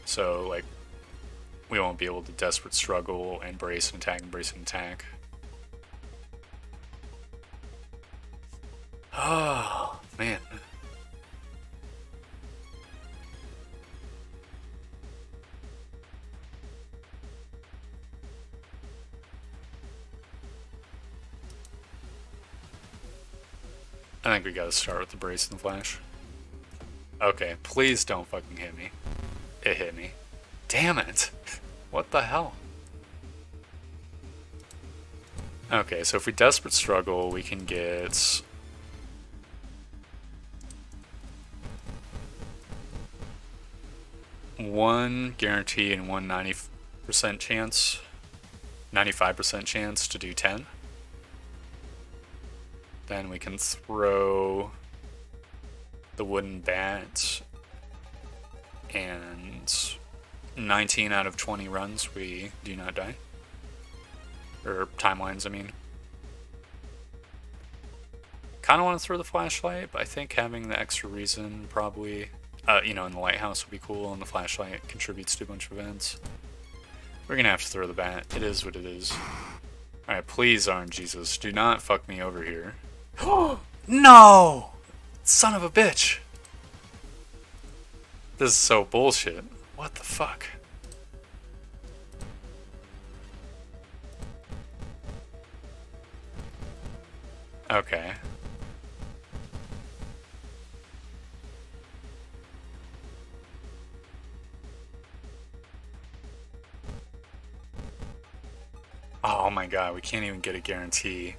So, like, we won't be able to Desperate Struggle and brace and attack and brace and attack. Oh, man. I think we gotta start with the brace and the flash. Okay, please don't fucking hit me. It hit me. Damn it! What the hell? Okay, so if we Desperate Struggle, we can get... one guarantee and 90% chance, 95% chance to do 10. Then we can throw the wooden bat, and 19 out of 20 runs we do not die. Or timelines, I mean. Kind of want to throw the flashlight, but I think having the extra reason probably, you know, in the lighthouse would be cool, and the flashlight contributes to a bunch of events. We're going to have to throw the bat. It is what it is. Alright, please, RNGesus, do not fuck me over here. No! Son of a bitch. This is so bullshit. What the fuck? Okay. Oh my god, we can't even get a guarantee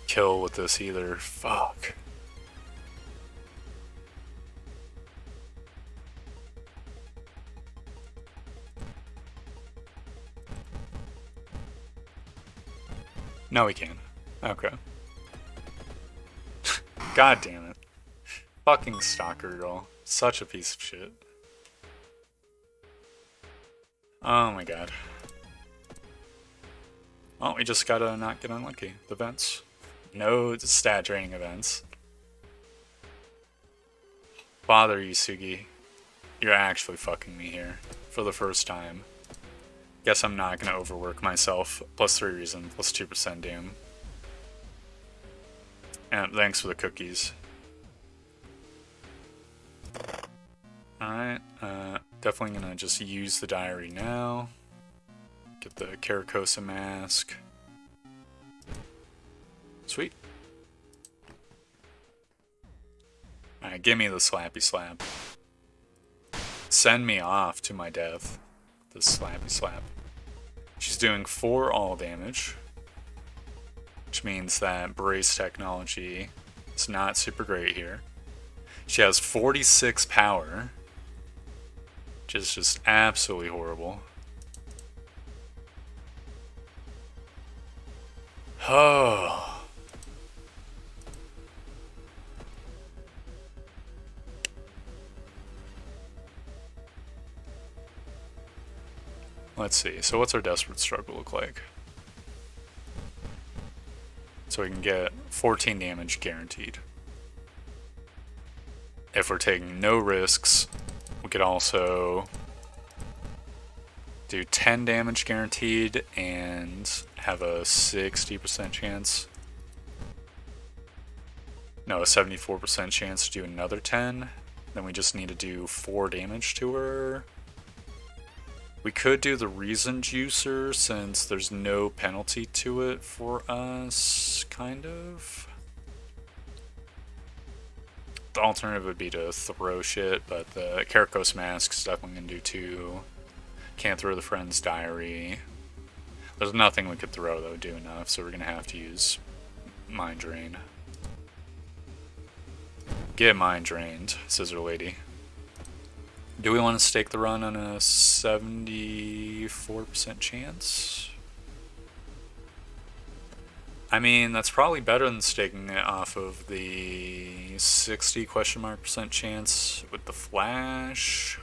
kill with this either. Fuck. No, we can. Okay. God damn it. Fucking stalker girl. Such a piece of shit. Oh my god. Oh, we just gotta not get unlucky. The events. No stat draining events. Father Yusugi, you're actually fucking me here. For the first time. Guess I'm not gonna overwork myself. +3 reason, +2% doom. And thanks for the cookies. Alright, definitely gonna just use the diary now. Get the Caracosa mask. Sweet. Alright, give me the slappy slap. Send me off to my death. The slappy slap. She's doing 4 all damage. Which means that brace technology is not super great here. She has 46 power. Which is just absolutely horrible. Oh. Let's see, so what's our desperate struggle look like? So we can get 14 damage guaranteed. If we're taking no risks, we could also do 10 damage guaranteed and have a 60% chance. No, a 74% chance to do another 10. Then we just need to do 4 damage to her. We could do the Reason Juicer since there's no penalty to it for us, kind of. The alternative would be to throw shit, but the Caracosa mask is definitely going to do 2. Can't throw the Friend's Diary. There's nothing we could throw that would do enough, so we're going to have to use Mind Drain. Get Mind Drained, Scissor Lady. Do we want to stake the run on a 74% chance? I mean, that's probably better than staking it off of the 60% chance with the flash.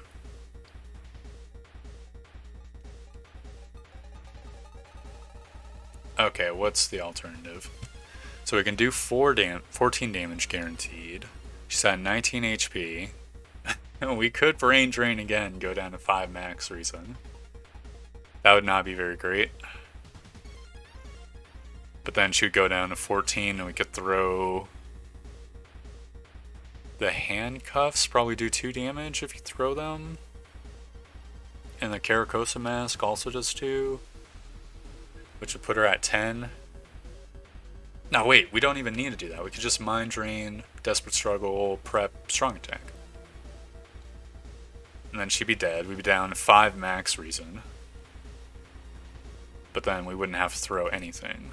Okay, what's the alternative? So we can do 14 damage guaranteed. She's at 19 HP. We could Brain Drain again, go down to 5 max reason. That would not be very great. But then she would go down to 14 and we could throw the handcuffs, probably do 2 damage if you throw them. And the Caracosa mask also does 2. Which would put her at 10. No, wait, we don't even need to do that. We could just Mind Drain, Desperate Struggle, Prep, Strong Attack. And then she'd be dead. We'd be down to 5 max reason. But then we wouldn't have to throw anything.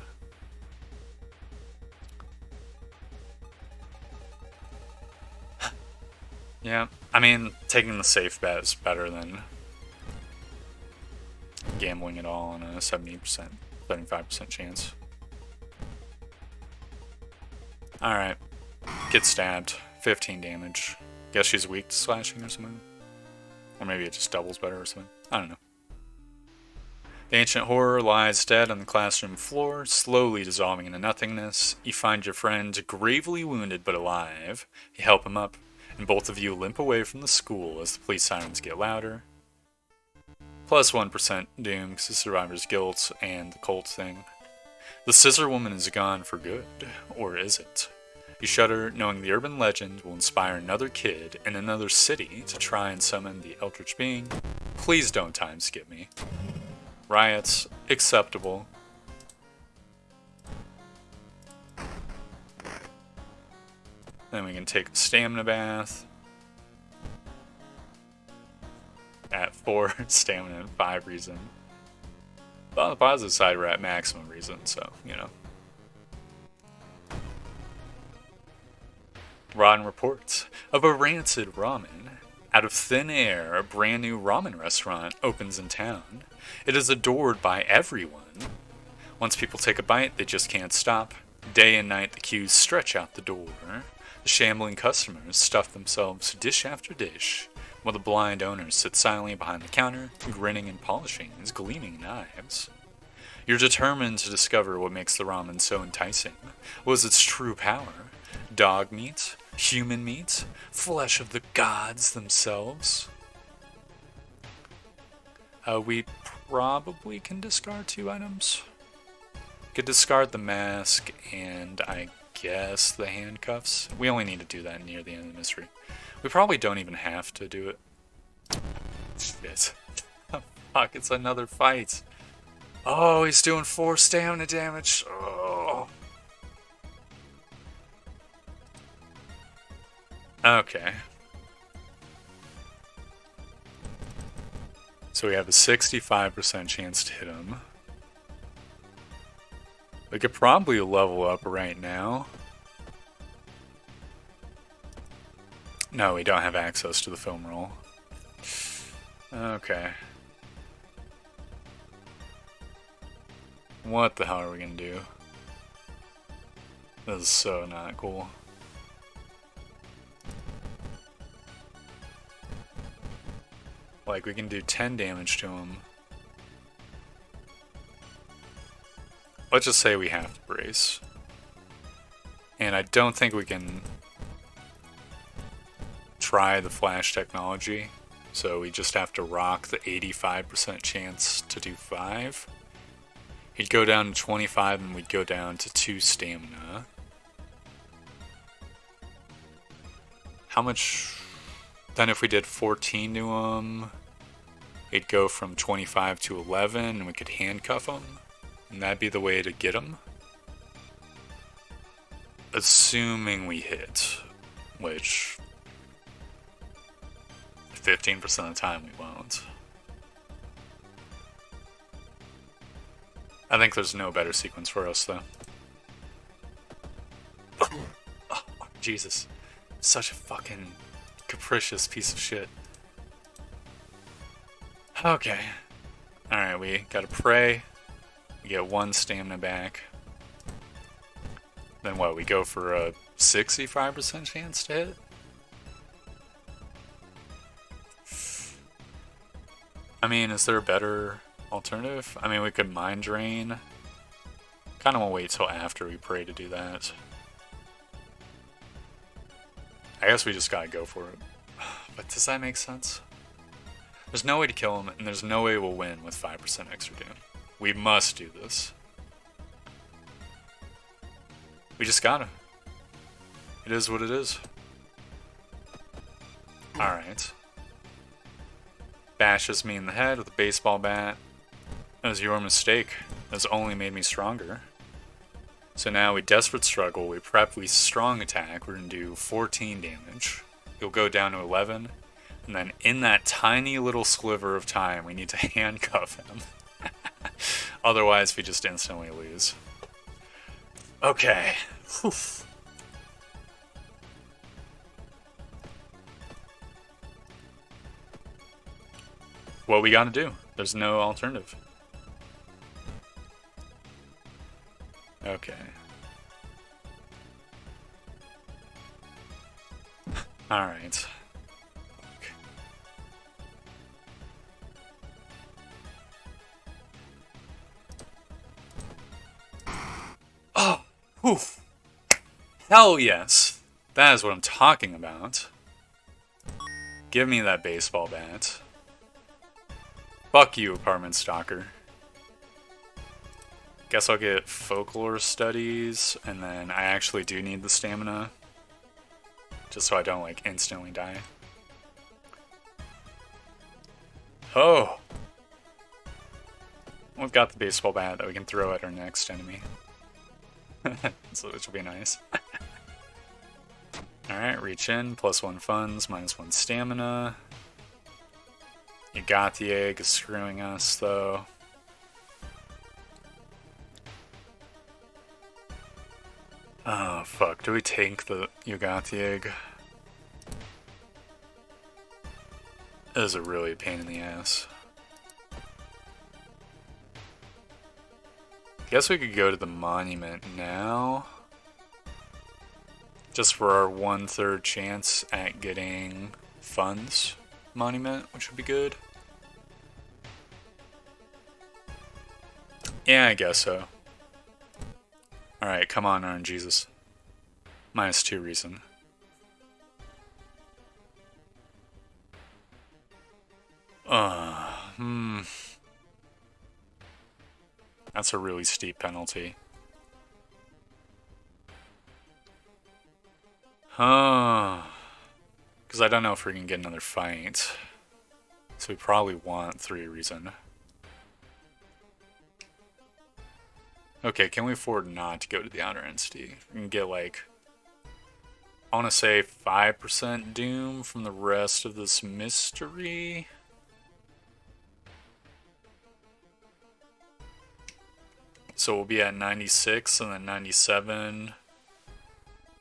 Yeah, I mean, taking the safe bet is better than gambling it all on a 70%, 75% chance. Alright. Get stabbed. 15 damage. Guess she's weak to slashing or something. Or maybe it just doubles better or something. I don't know. The ancient horror lies dead on the classroom floor, slowly dissolving into nothingness. You find your friend gravely wounded but alive. You help him up, and both of you limp away from the school as the police sirens get louder. Plus 1% doom because of survivor's guilt and the cult thing. The scissor woman is gone for good. Or is it? You shudder knowing the urban legend will inspire another kid in another city to try and summon the eldritch being. Please don't time skip me. Riots, acceptable. Then we can take a stamina bath. At 4 stamina and 5 reason. But on the positive side, we're at maximum reason, so, you know. Rotten reports of a rancid ramen. Out of thin air, a brand new ramen restaurant opens in town. It is adored by everyone. Once people take a bite, they just can't stop. Day and night, the queues stretch out the door. The shambling customers stuff themselves dish after dish, while the blind owner sits silently behind the counter, grinning and polishing his gleaming knives. You're determined to discover what makes the ramen so enticing. What is its true power? Dog meat? Human meat? Flesh of the gods themselves? We probably can discard 2 items. Could discard the mask and I guess the handcuffs. We only need to do that near the end of the mystery. We probably don't even have to do it. Shit. Fuck, it's another fight. Oh, he's doing 4 stamina damage. Oh. Okay. So we have a 65% chance to hit him. We could probably level up right now. No, we don't have access to the film roll. Okay. What the hell are we gonna do? This is so not cool. Like, we can do 10 damage to him. Let's just say we have to brace. And I don't think we can try the flash technology. So we just have to rock the 85% chance to do 5. He'd go down to 25 and we'd go down to 2 stamina. How much... Then if we did 14 to him, it'd go from 25 to 11 and we could handcuff him. And that'd be the way to get him. Assuming we hit, which 15% of the time we won't. I think there's no better sequence for us though. Oh, Jesus. Such a fucking capricious piece of shit. Okay. Alright, we gotta pray. We get 1 stamina back. Then what, we go for a 65% chance to hit? I mean, is there a better alternative? I mean, we could mind drain. Kinda wanna wait till after we pray to do that. I guess we just gotta go for it. But does that make sense? There's no way to kill him, and there's no way we'll win with 5% extra doom. We must do this. We just gotta. It is what it is. Alright. Bashes me in the head with a baseball bat. That was your mistake. That's only made me stronger. So now we desperate struggle, we prep, we strong attack. We're gonna do 14 damage. He'll go down to 11. And then in that tiny little sliver of time, we need to handcuff him. Otherwise, we just instantly lose. Okay. Oof. What we gotta do. There's no alternative. Okay. Alright. Oh! Oof! Hell yes! That is what I'm talking about. Give me that baseball bat. Fuck you, apartment stalker. Guess I'll get folklore studies, and then I actually do need the stamina. just so I don't like instantly die. Oh! We've got the baseball bat that we can throw at our next enemy. So which will be nice. Alright, reach in, +1 funds, -1 stamina. You got the egg is screwing us though. Oh fuck, do we take the you got the egg? It is a really pain in the ass. Guess we could go to the monument now. Just for our 1/3 chance at getting funds monument, which would be good. Yeah, I guess so. Alright, come on, RNGesus. -2 reason. That's a really steep penalty. Because I don't know if we're gonna get another fight. So we probably want 3 reason. Okay, can we afford not to go to the outer entity? We can get like, I want to say 5% doom from the rest of this mystery. So we'll be at 96 and then 97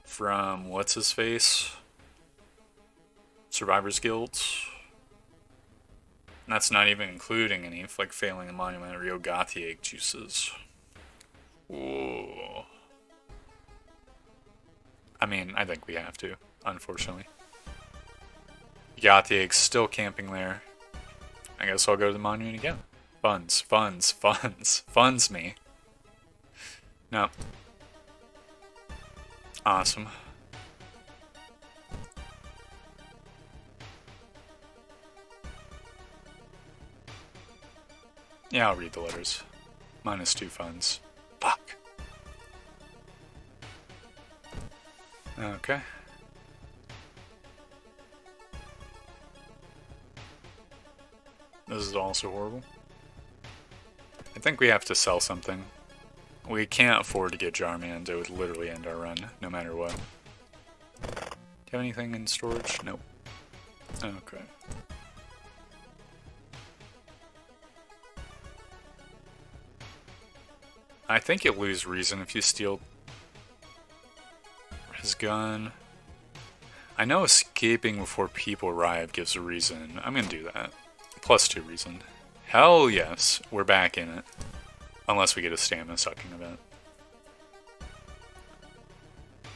from what's his face? Survivor's Guild. And that's not even including any like failing the monument or Yogati egg juices. Ooh. I mean, I think we have to, unfortunately. Yogati egg's still camping there. I guess I'll go to the monument again. Funds, funds, funds, funds me. No. Awesome. Yeah, I'll read the letters. -2 funds. Fuck. Okay. This is also horrible. I think we have to sell something. We can't afford to get Jarman. It would literally end our run, no matter what. Do you have anything in storage? Nope. Okay. I think you lose reason if you steal his gun. I know escaping before people arrive gives a reason. I'm gonna do that. +2 reason. Hell yes, we're back in it. Unless we get a stamina sucking event.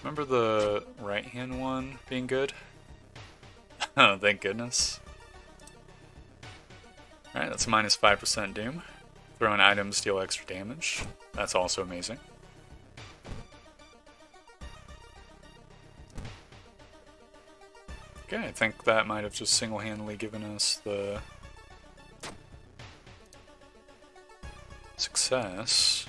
Remember the right-hand one being good? Oh, thank goodness. Alright, that's -5% doom. Throw in items, deal extra damage. That's also amazing. Okay, I think that might have just single-handedly given us the success.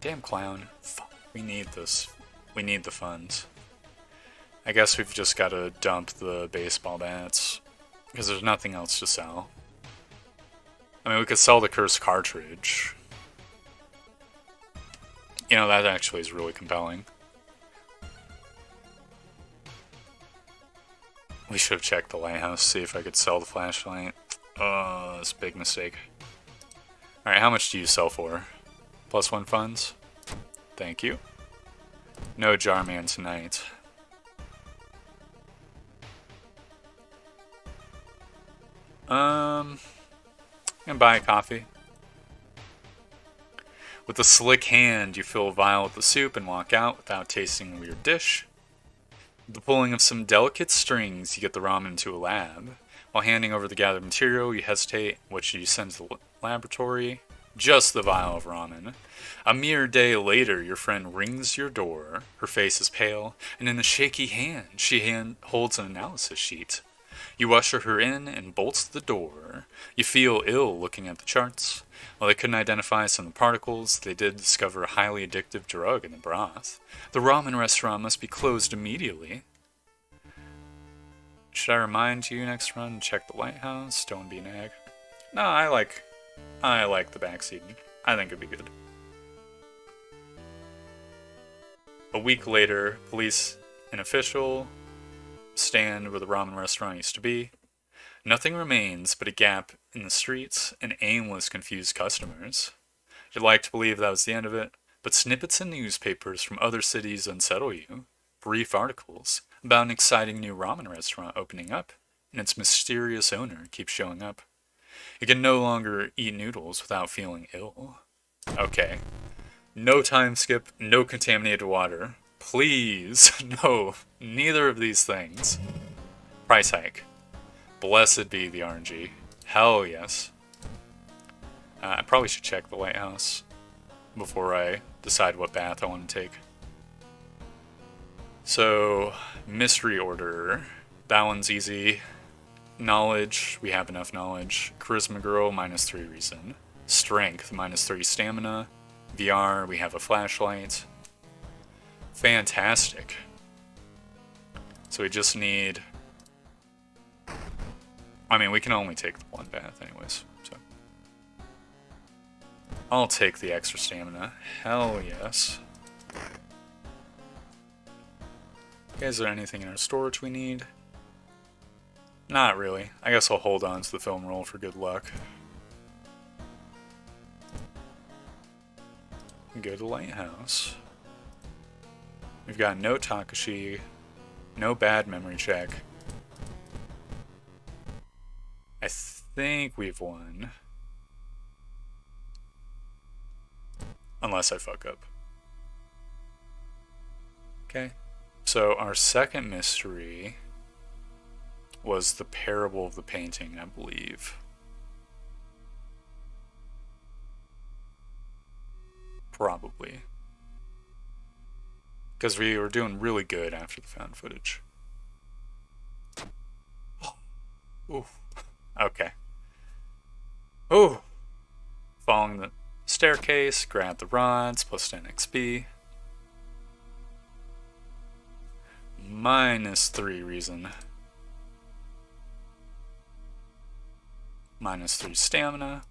Damn clown. Fuck, we need this. We need the funds. I guess we've just got to dump the baseball bats, because there's nothing else to sell. I mean, we could sell the cursed cartridge. You know, that actually is really compelling. We should have checked the lighthouse, see if I could sell the flashlight. Oh, that's a big mistake. Alright, how much do you sell for? +1 funds? Thank you. No Jarman tonight. I'm gonna buy a coffee. With a slick hand, you fill a vial with the soup and walk out without tasting the weird dish. With the pulling of some delicate strings, you get the ramen into a lab. While handing over the gathered material, you hesitate which you send to the laboratory. Just the vial of ramen. A mere day later, your friend rings your door. Her face is pale, and in a shaky hand, she holds an analysis sheet. You usher her in and bolts the door. You feel ill looking at the charts. While they couldn't identify some of the particles, they did discover a highly addictive drug in the broth. The ramen restaurant must be closed immediately. Should I remind you next run to check the lighthouse? Don't be an egg. No, I like the backseating. I think it'd be good. A week later, police and official stand where the ramen restaurant used to be. Nothing remains but a gap in the streets and aimless, confused customers. You'd like to believe that was the end of it, but snippets in newspapers from other cities unsettle you. Brief articles about an exciting new ramen restaurant opening up, and its mysterious owner keeps showing up. You can no longer eat noodles without feeling ill. Okay. No time skip, no contaminated water. Please, no, neither of these things. Price hike. Blessed be the RNG. Hell yes. I probably should check the lighthouse before I decide what bath I want to take. So, mystery order. That one's easy. Knowledge, we have enough knowledge. Charisma girl, -3 reason. Strength, -3 stamina. VR, we have a flashlight. Fantastic. So we just need... I mean, we can only take the one bath anyways, so... I'll take the extra stamina. Hell yes. Okay, is there anything in our storage we need? Not really. I guess I'll hold on to the film roll for good luck. Go to the lighthouse. We've got no Takashi, no bad memory check. I think we've won. Unless I fuck up. Okay. So our second mystery was the parable of the painting, I believe. Probably. Because we were doing really good after the found footage. Ooh. Okay. Ooh. Following the staircase, grab the rods, plus 10 XP. -3 reason. -3 stamina.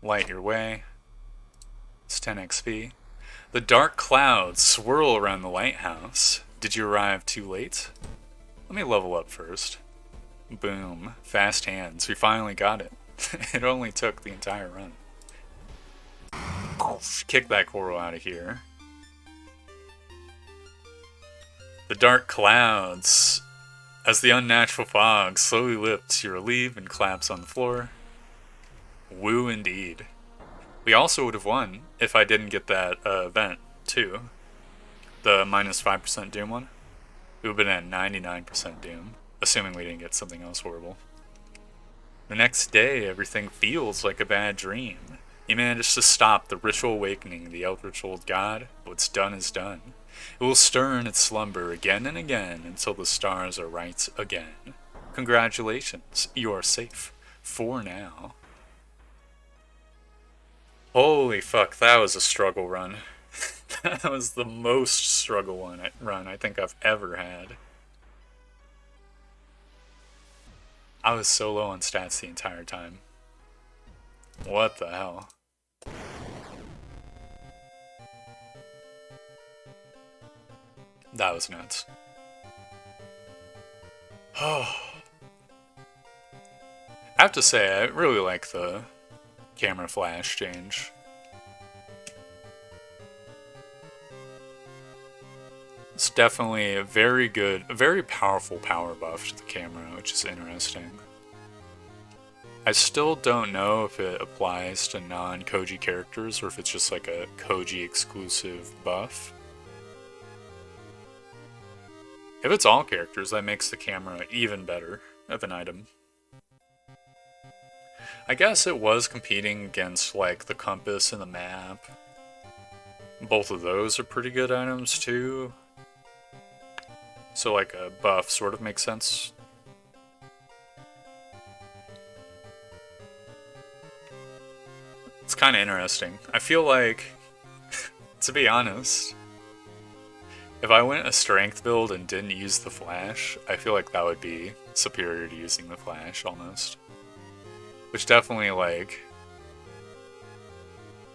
Light your way. It's 10 XP. The dark clouds swirl around the lighthouse. Did you arrive too late? Let me level up first. Boom. Fast hands. We finally got it. It only took the entire run. Kick that coral out of here. The dark clouds. As the unnatural fog slowly lifts, you relieve and collapse on the floor. Woo indeed. We also would have won if I didn't get that event, too. The -5% Doom one. We would have been at 99% Doom, assuming we didn't get something else horrible. The next day, everything feels like a bad dream. You managed to stop the ritual awakening of the eldritch old god. What's done is done. It will stir in its slumber again and again until the stars are right again. Congratulations, you are safe. For now. Holy fuck, that was a struggle run. That was the most struggle run I think I've ever had. I was so low on stats the entire time. What the hell? That was nuts. Oh. I have to say, I really like the camera flash change. It's definitely a very good, a very powerful power buff to the camera, which is interesting. I still don't know if it applies to non-Koji characters or if it's just like a Koji exclusive buff. If it's all characters, that makes the camera even better of an item. I guess it was competing against like the compass and the map. Both of those are pretty good items too. So like a buff sort of makes sense. It's kind of interesting. I feel like, to be honest, if I went a strength build and didn't use the flash, I feel like that would be superior to using the flash, almost. Which definitely, like,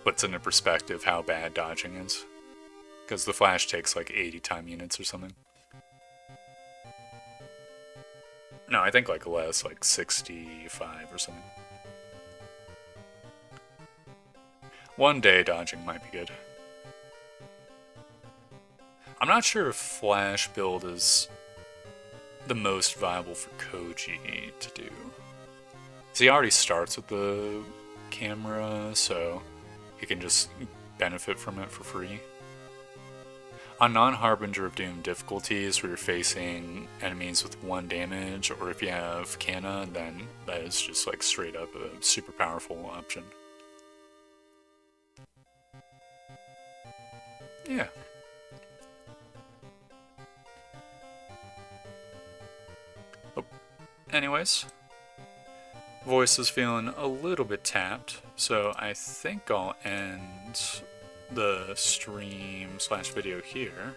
puts into perspective how bad dodging is. Because the flash takes like 80 time units or something. No, I think like less, like 65 or something. One day dodging might be good. I'm not sure if flash build is the most viable for Koji to do. So he already starts with the camera, so he can just benefit from it for free. On non-Harbinger of Doom difficulties where you're facing enemies with 1 damage, or if you have Canna, then that is just like straight up a super powerful option. Yeah. Oh. Anyways, voice is feeling a little bit tapped, so I think I'll end the stream/video here.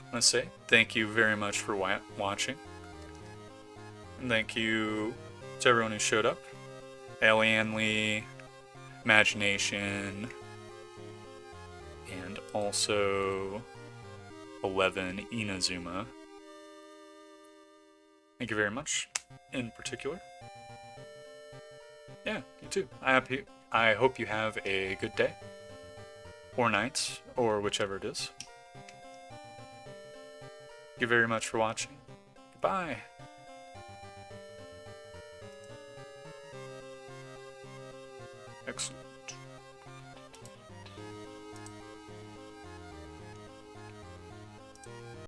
I want to say thank you very much for watching, and thank you to everyone who showed up. Alien Lee, Imagination, and also 11 Inazuma. Thank you very much, in particular. Yeah, you too. I hope you have a good day, or night, or whichever it is. Thank you very much for watching. Goodbye. Excellent.